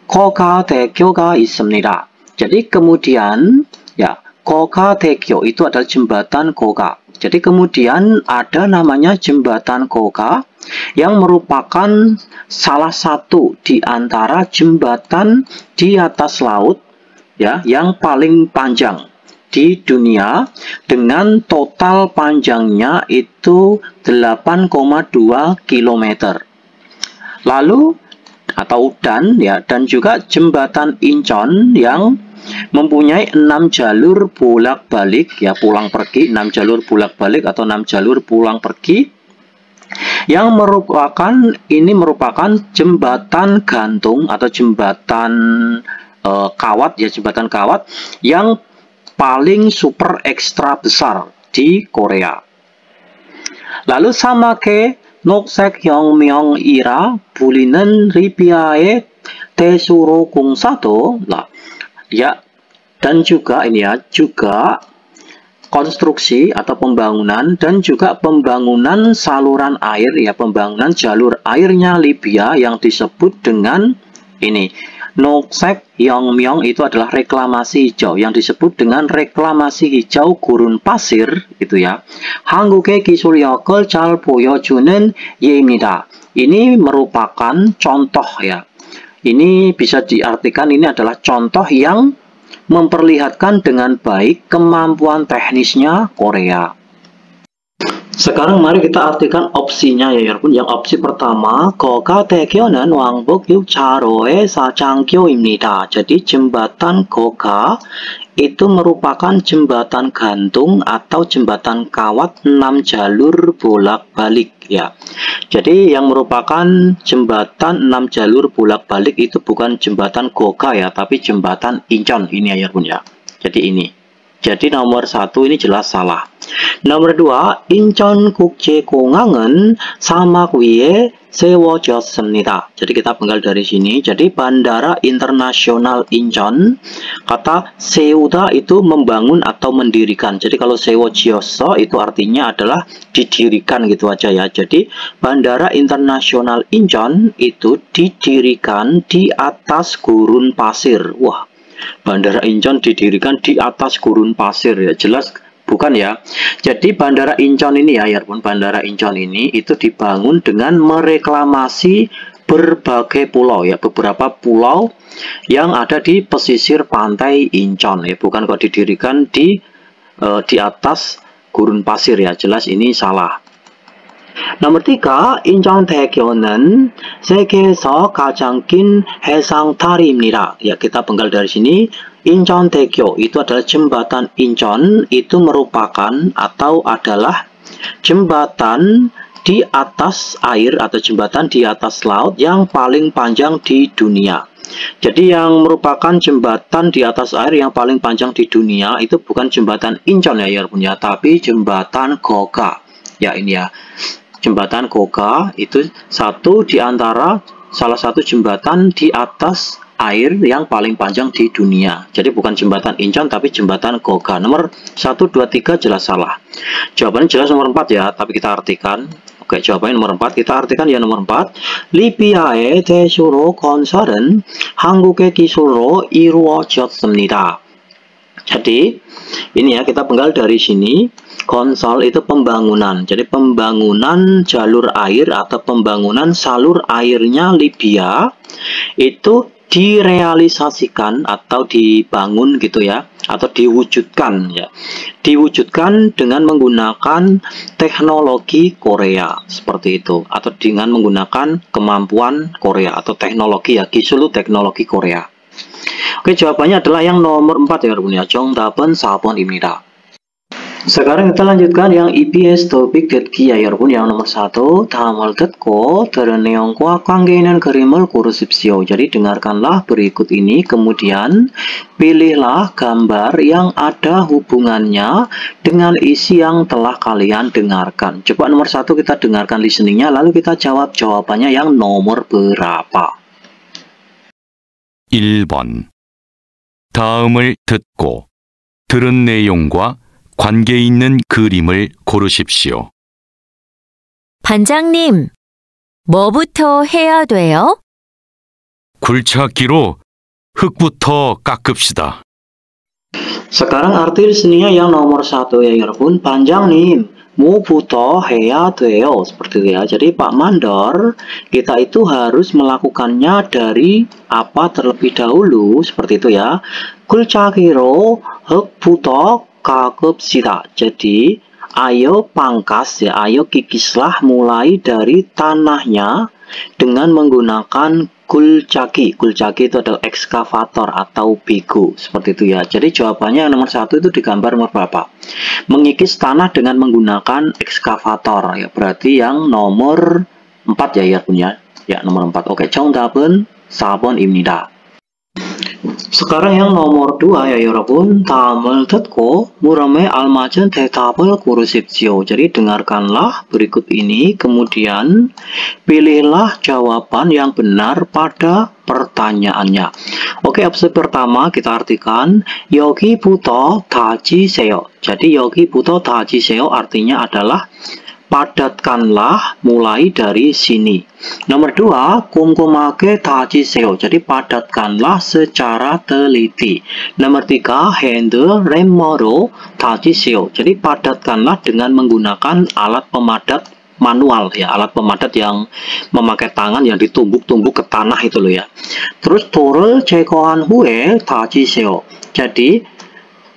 A: 고가대교가 있습니다. Jadi kemudian ya 고가대교 itu adalah jembatan Koga. Jadi kemudian ada namanya jembatan Koga yang merupakan salah satu di antara jembatan di atas laut ya yang paling panjang di dunia dengan total panjangnya itu 8,2 km. Lalu dan juga jembatan Incheon yang mempunyai 6 jalur bolak-balik ya pulang pergi, 6 jalur bolak-balik atau 6 jalur pulang pergi yang merupakan jembatan gantung atau jembatan kawat ya, jembatan kawat yang paling super ekstra besar di Korea. Lalu 사막의 녹색혁명이라 불리는 리비아의 대수로 공사도 ya dan juga ini ya juga konstruksi atau pembangunan dan juga pembangunan saluran air ya, pembangunan jalur airnya Libya yang disebut dengan ini 녹색혁명 itu adalah reklamasi hijau yang disebut dengan reklamasi hijau gurun pasir itu ya. 한국의 기술력을 잘 보여주는 예입니다. Ini merupakan contoh ya. Ini bisa diartikan ini adalah contoh yang memperlihatkan dengan baik kemampuan teknisnya Korea. Sekarang mari kita artikan opsinya ya 여러분. Yang opsi pertama, 고가대교는 왕복 6차로의 4장교입니다. Jadi jembatan Goga itu merupakan jembatan gantung atau jembatan kawat 6 jalur bolak-balik ya. Jadi yang merupakan jembatan 6 jalur bolak-balik itu bukan jembatan Goga ya, tapi jembatan Incheon ini ya 여러분 ya. Jadi ini. Jadi nomor 1 ini jelas salah. Nomor 2, 인천국제공항은 사막 위에 세워졌습니다. Jadi kita penggal dari sini. Jadi Bandara Internasional Incheon, kata 세우다 itu membangun atau mendirikan. Jadi kalau 세워지었어 itu artinya adalah didirikan gitu aja ya. Jadi Bandara Internasional Incheon itu didirikan di atas gurun pasir. Wah, Bandara Incheon didirikan di atas gurun pasir ya, jelas bukan ya. Jadi Bandara Incheon ini ya, Bandara Incheon ini itu dibangun dengan mereklamasi berbagai pulau ya, beberapa pulau yang ada di pesisir pantai Incheon ya, bukan kok didirikan di atas gurun pasir ya, jelas ini salah. Nomor 3, 인천대교는 세계에서 가장 긴 해상다리입니다. Ya, kita penggal dari sini. 인천대교 itu adalah jembatan Incheon, itu merupakan atau adalah jembatan di atas air atau jembatan di atas laut yang paling panjang di dunia. Jadi yang merupakan jembatan di atas air yang paling panjang di dunia itu bukan jembatan Incheon ya, tapi jembatan Goga. Ya, ini ya. Jembatan Goga itu salah satu jembatan di atas air yang paling panjang di dunia. Jadi bukan jembatan Incheon tapi jembatan Goga. Nomor 1, 2, 3 jelas salah. Jawabannya jelas nomor 4 ya, tapi kita artikan. Oke, jawabannya nomor 4. Kita artikan ya nomor 4. 리비아의 대수로 건설은 한국의 기술로 이루어졌습니다. Jadi ini ya, kita penggal dari sini. Konsol itu pembangunan. Jadi pembangunan jalur air atau pembangunan salur airnya Libya itu direalisasikan atau dibangun gitu ya, atau diwujudkan ya. Diwujudkan dengan menggunakan teknologi Korea seperti itu, atau dengan menggunakan kemampuan Korea atau teknologi ya, 기술로 teknologi Korea. Oke, jawabannya adalah yang nomor 4 ya 여러분 ya. 정답은 4번입니다. Sekarang kita lanjutkan yang EBS topik 듣기 ya 여러분. Yang nomor 1, 다음을 듣고 들은 내용과 관계 있는 그림을 고르십시오. Jadi dengarkanlah berikut ini, kemudian pilihlah gambar yang ada hubungannya dengan isi yang telah kalian dengarkan. Coba nomor 1 kita dengarkan listeningnya, lalu kita jawab jawabannya yang nomor berapa.
C: 1번. 다음을 듣고 들은 내용과 관계 있는 그림을 고르십시오.
D: 반장님, 뭐부터 해야 돼요?
C: 굴착기로 흙부터 깎읍시다.
A: Sekarang arti listeningnya yang nomor 1 ya 여러분. 반장님, 뭐부터 해야 돼요? Seperti itu ya. Jadi Pak Mandor, kita itu harus melakukannya dari apa terlebih dahulu, seperti itu ya. 굴착기로 흙부터 깎읍시다. Jadi ayo pangkas ya, ayo kikislah mulai dari tanahnya dengan menggunakan 굴착기. 굴착기 itu adalah ekskavator atau bego, seperti itu ya. Jadi jawabannya yang nomor 1 itu digambar nomor berapa? Mengikis tanah dengan menggunakan ekskavator ya, berarti yang nomor 4 ya punya. Ya, nomor 4. Oke, 정답은 4번입니다. Sekarang yang nomor 2 ya 여러분. 다음을 듣고 물음에 알맞은 대답을 고르십시오. Jadi dengarkanlah berikut ini, kemudian pilihlah jawaban yang benar pada pertanyaannya. Oke, opsi pertama kita artikan 여기부터 다지세요. Jadi 여기부터 다지세요 artinya adalah padatkanlah mulai dari sini. Nomor 2, 꼼꼼하게 다지세요. Jadi padatkanlah secara teliti. Nomor 3, hand remmer로 다지세요. Jadi padatkanlah dengan menggunakan alat pemadat manual ya, alat pemadat yang memakai tangan yang ditumbuk-tumbuk ke tanah itu loh ya. Terus 돌을 제거한 후에 다지세요. Jadi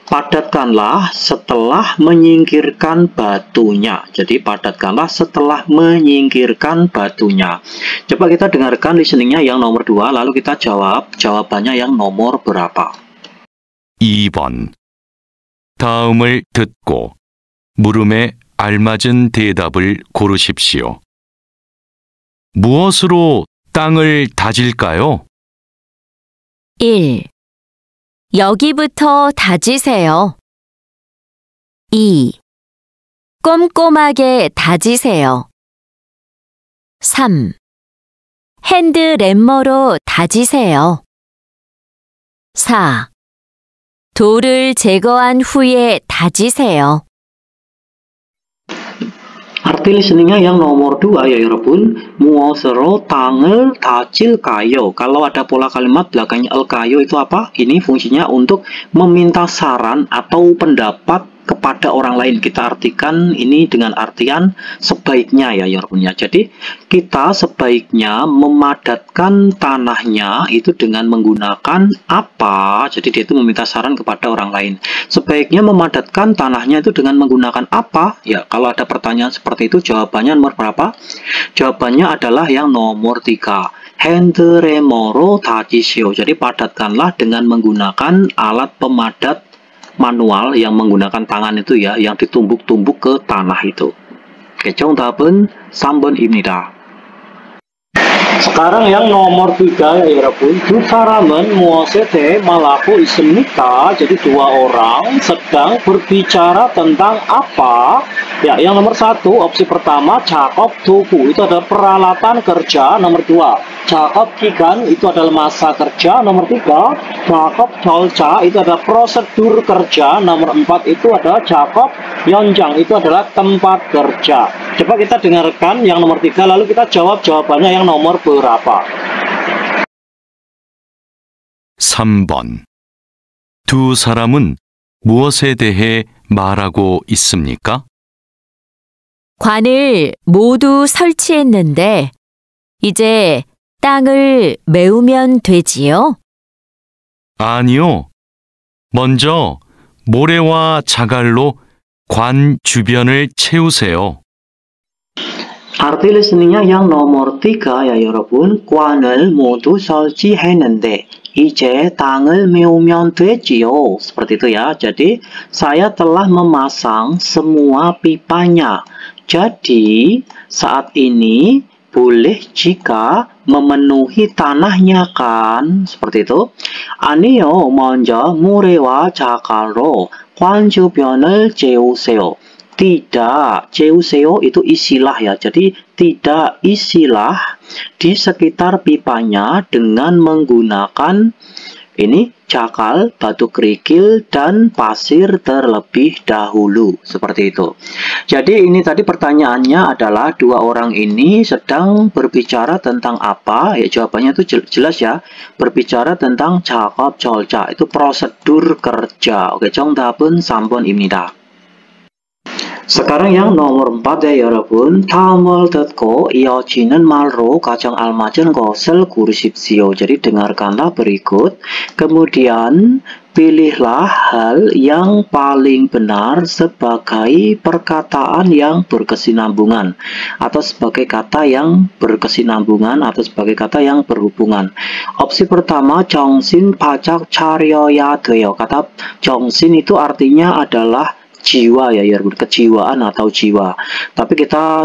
A: padatkanlah setelah menyingkirkan batunya. Jadi padatkanlah setelah menyingkirkan batunya. Coba kita dengarkan listeningnya yang nomor 2, lalu kita jawab jawabannya yang nomor berapa.
C: 2번. 다음을 듣고 물음에 알맞은 대답을 고르십시오. 무엇으로 땅을 다질까요?
D: 1. 여기부터 다지세요. 2. 꼼꼼하게 다지세요. 3. 핸드램머로 다지세요. 4. 돌을 제거한 후에 다지세요.
A: Arti listeningnya yang nomor 2 ya 여러분. 무엇으로 땅을 다질까요? Kalau ada pola kalimat belakangnya el-kayo itu apa? Ini fungsinya untuk meminta saran atau pendapat kepada orang lain. Kita artikan ini dengan artian sebaiknya ya 여러분 ya. Jadi kita sebaiknya memadatkan tanahnya itu dengan menggunakan apa? Jadi dia itu meminta saran kepada orang lain. Sebaiknya memadatkan tanahnya itu dengan menggunakan apa? Ya, kalau ada pertanyaan seperti itu jawabannya nomor berapa? Jawabannya adalah yang nomor 3. 핸드레머로 다지시오. Jadi padatkanlah dengan menggunakan alat pemadat manual yang menggunakan tangan itu ya, yang ditumbuk-tumbuk ke tanah itu. Oke, 정답은 3번입니다. Sekarang yang nomor 3 ya 여러분. 두 사람은 무엇에 대해 말하고 있습니까? Jadi dua orang sedang berbicara tentang apa? Ya, yang nomor 1, opsi pertama 작업 도구, itu adalah peralatan kerja. Nomor 2, 작업 기간, itu adalah masa kerja. Nomor 3, 작업 절차, itu adalah prosedur kerja. Nomor 4 itu adalah 작업 현장, itu adalah tempat kerja. Coba kita dengarkan yang nomor 3, lalu kita jawab jawabannya yang nomor berapa.
C: 3번. 두 사람은 무엇에 대해 말하고 있습니까?
D: 관을 모두 설치했는데 이제 땅을 메우면 되지요?
C: 아니요. 먼저 모래와 자갈로 관 주변을 채우세요.
A: Arti listeningnya yang nomor 3 ya 여러분. 관을 모두 설치했는데 이제 땅을 메우면 되지요. Seperti itu ya. Jadi saya telah memasang semua pipanya. Jadi saat ini boleh jika memenuhi tanahnya kan? Seperti itu. 아니요. 먼저 모래와 자갈로 관 주변을 채우세요. Tidak, ceuseo itu isilah ya. Jadi tidak isilah di sekitar pipanya dengan menggunakan ini cakal, batu kerikil, dan pasir terlebih dahulu. Seperti itu. Jadi ini tadi pertanyaannya adalah dua orang ini sedang berbicara tentang apa? Ya jawabannya itu jelas ya. Berbicara tentang 작업 절차. Itu prosedur kerja. Oke, 정답은 3번입니다. Sekarang yang nomor 4 ya 여러분. 다음을 듣고 이어지는 말로 가장 알맞은 것을 고르십시오. Jadi dengarkanlah berikut. Kemudian pilihlah hal yang paling benar sebagai perkataan yang berkesinambungan atau sebagai kata yang berkesinambungan atau sebagai kata yang berhubungan. Opsi pertama 정신 바짝 차려야 돼요. Kata 정신 itu artinya adalah jiwa ya 여러분, kejiwaan atau jiwa. Tapi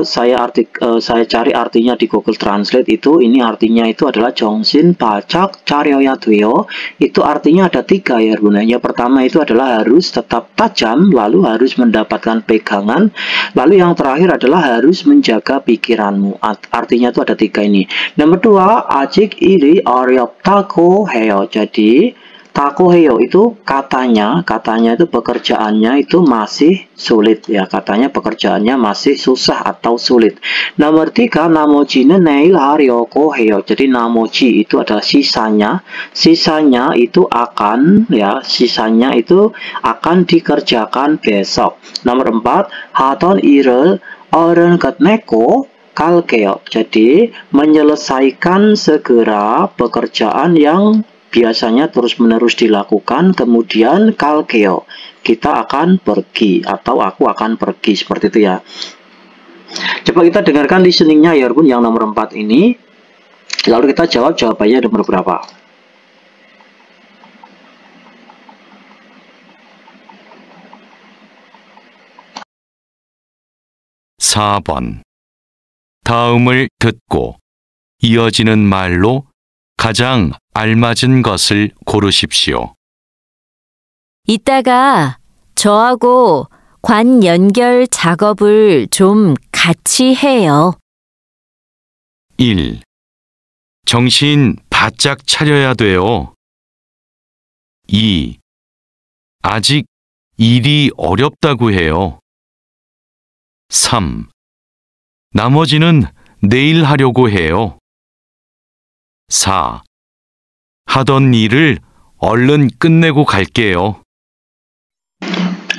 A: saya cari artinya di Google Translate itu, ini artinya itu adalah 정신 바짝 차려야 돼요. Itu artinya ada 3 ya 여러분. Yang pertama itu adalah harus tetap tajam, lalu harus mendapatkan pegangan, lalu yang terakhir adalah harus menjaga pikiranmu. Artinya itu ada 3 ini. Nomor 2, 아직 일이 어렵다고 해요. Jadi takoheyo itu katanya itu pekerjaannya itu masih sulit ya, katanya pekerjaannya masih susah atau sulit. Nomor 3, 나머지는 내일 하려고 해요. Jadi namoji itu adalah sisanya itu akan ya, sisanya itu akan dikerjakan besok. Nomor 4, 하던 일을 얼른 끝내고 갈게요. Jadi menyelesaikan segera pekerjaan yang biasanya terus-menerus dilakukan, kemudian kalkeo. kita akan pergi atau aku akan pergi, seperti itu ya. Coba kita dengarkan listeningnya ya Arbun, yang nomor 4 ini. Lalu kita jawab jawabannya nomor berapa.
C: (4번) 다음을 듣고 이어지는 말로 가장 알맞은 것을 고르십시오.
D: 이따가 저하고 관 연결 작업을 좀 같이 해요.
C: 1. 정신 바짝 차려야 돼요. 2. 아직 일이 어렵다고 해요. 3. 나머지는 내일 하려고 해요. 4. 하던 일을 얼른 끝내고 갈게요.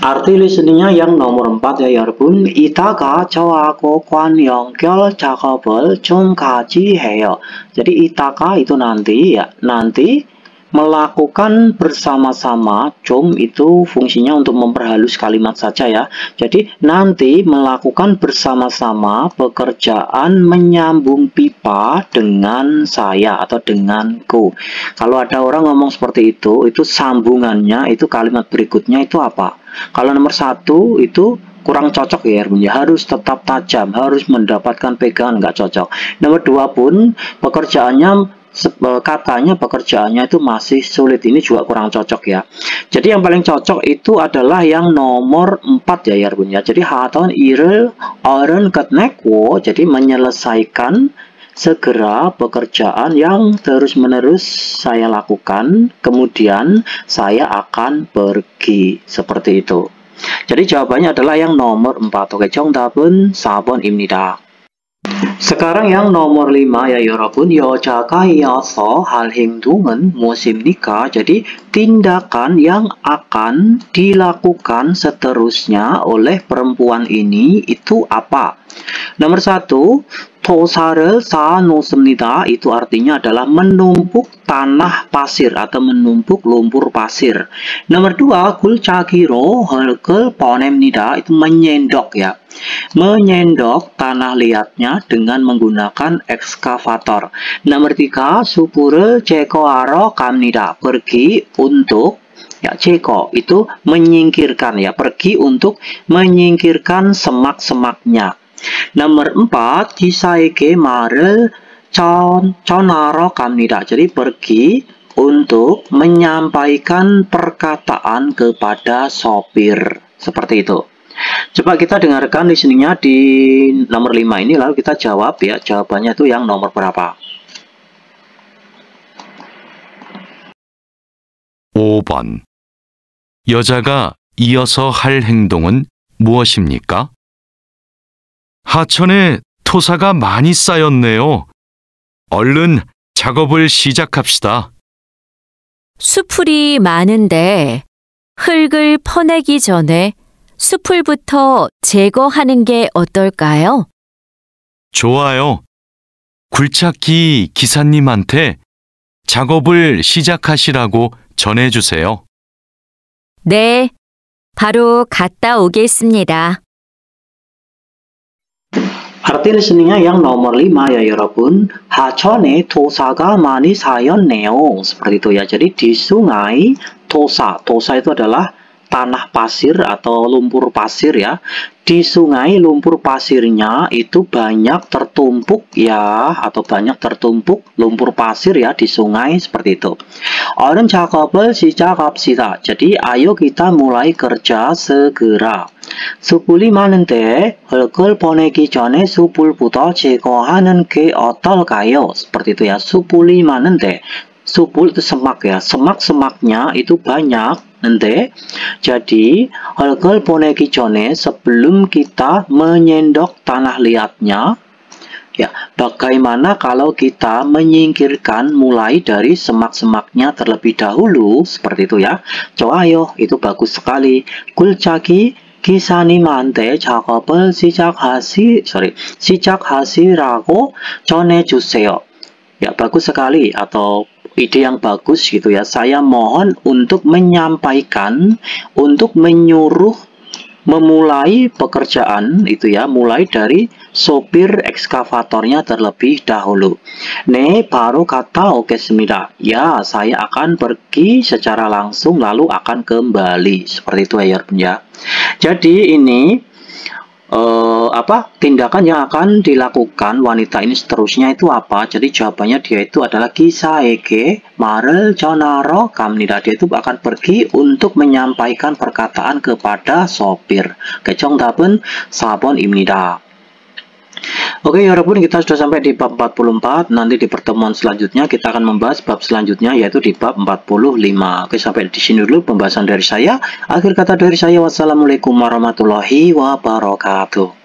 A: Arti listeningnya yang nomor 4 ya 여러분. 이따가 저하고 관 연결 작업을 좀 같이 해요. Jadi 이따가 itu nanti ya, nanti melakukan bersama-sama. Cum itu fungsinya untuk memperhalus kalimat saja ya. Jadi nanti melakukan bersama-sama pekerjaan menyambung pipa dengan saya atau denganku. Kalau ada orang ngomong seperti itu sambungannya, itu kalimat berikutnya itu apa? Kalau nomor 1 itu kurang cocok ya, harus tetap tajam, harus mendapatkan pegangan, nggak cocok. Nomor 2 pun pekerjaannya, katanya pekerjaannya itu masih sulit, ini juga kurang cocok ya. Jadi yang paling cocok itu adalah yang nomor 4 ya ya. Jadi haton irel oren ketnekwo, jadi menyelesaikan segera pekerjaan yang terus-menerus saya lakukan, kemudian saya akan pergi, seperti itu. Jadi jawabannya adalah yang nomor 4. Oke, 정답은 4번입니다. Sekarang yang nomor 5 ya 여러분. 여자가 이어서 할 행동은 무엇입니까? Jadi tindakan yang akan dilakukan seterusnya oleh perempuan ini itu apa? Nomor 1, 토사를 쌓아놓습니다. Itu artinya adalah menumpuk tanah pasir atau menumpuk lumpur pasir. Nomor 2, 굴착기로 흙을 보냅니다. Itu menyendok ya. Menyendok tanah liatnya dengan menggunakan ekskavator. Nomor 3, 숲을 제거하러 갑니다. Pergi untuk ya, 제거 itu menyingkirkan ya, pergi untuk menyingkirkan semak-semaknya. Nomor 4, 기사에게 말을 전하러 갑니다. Jadi pergi untuk menyampaikan perkataan kepada sopir. Seperti itu. Coba kita dengarkan listeningnya di nomor 5 ini, lalu kita jawab ya, jawabannya itu yang nomor berapa.
C: 5번. 여자가 이어서 할 행동은 무엇입니까? 하천에 토사가 많이 쌓였네요. 얼른 작업을 시작합시다.
D: 수풀이 많은데 흙을 퍼내기 전에 수풀부터 제거하는 게 어떨까요?
C: 좋아요. 굴착기 기사님한테 작업을 시작하시라고 전해주세요.
D: 네, 바로 갔다 오겠습니다.
A: Arti listeningnya yang nomor 5 ya 여러분. 하천에 토사가 많이 쌓였네요. Seperti itu ya. Jadi di sungai tosa. Tosa itu adalah tanah pasir atau lumpur pasir ya. Di sungai lumpur pasirnya itu banyak tertumpuk ya, atau banyak tertumpuk lumpur pasir ya di sungai, seperti itu. 얼른 작업을 시작합시다. Jadi ayo kita mulai kerja segera. 숯불이 많은데 흙을 보내기 전에 숯불부터 제거하는 게 어떨까요? Seperti itu ya. 숯불이 많은데, 숯불 itu semak ya. Semak-semaknya itu banyak. Nanti, jadi 흙을 보내기 전에 sebelum kita menyendok tanah liatnya, ya, bagaimana kalau kita menyingkirkan mulai dari semak-semaknya terlebih dahulu, seperti itu ya. 좋아요, itu bagus sekali. 굴착기 기사님한테 작업을 시작하시라고 전해주세요. Ya, bagus sekali, atau ide yang bagus gitu ya. Saya mohon untuk menyampaikan, untuk menyuruh memulai pekerjaan itu ya, mulai dari sopir ekskavatornya terlebih dahulu. 네, 바로 갔다 오겠습니다. Ya, saya akan pergi secara langsung lalu akan kembali. Seperti itu ya, ya. Jadi ini tindakan yang akan dilakukan wanita ini seterusnya itu apa? Jadi jawabannya dia itu adalah 기사에게 말을 전하러 갑니다. Dia itu akan pergi untuk menyampaikan perkataan kepada sopir. 정답은 4번입니다. Oke, 여러분, kita sudah sampai di bab 44. Nanti di pertemuan selanjutnya kita akan membahas bab selanjutnya, yaitu di bab 45. Oke, sampai di sini dulu pembahasan dari saya. Akhir kata dari saya, wassalamualaikum warahmatullahi wabarakatuh.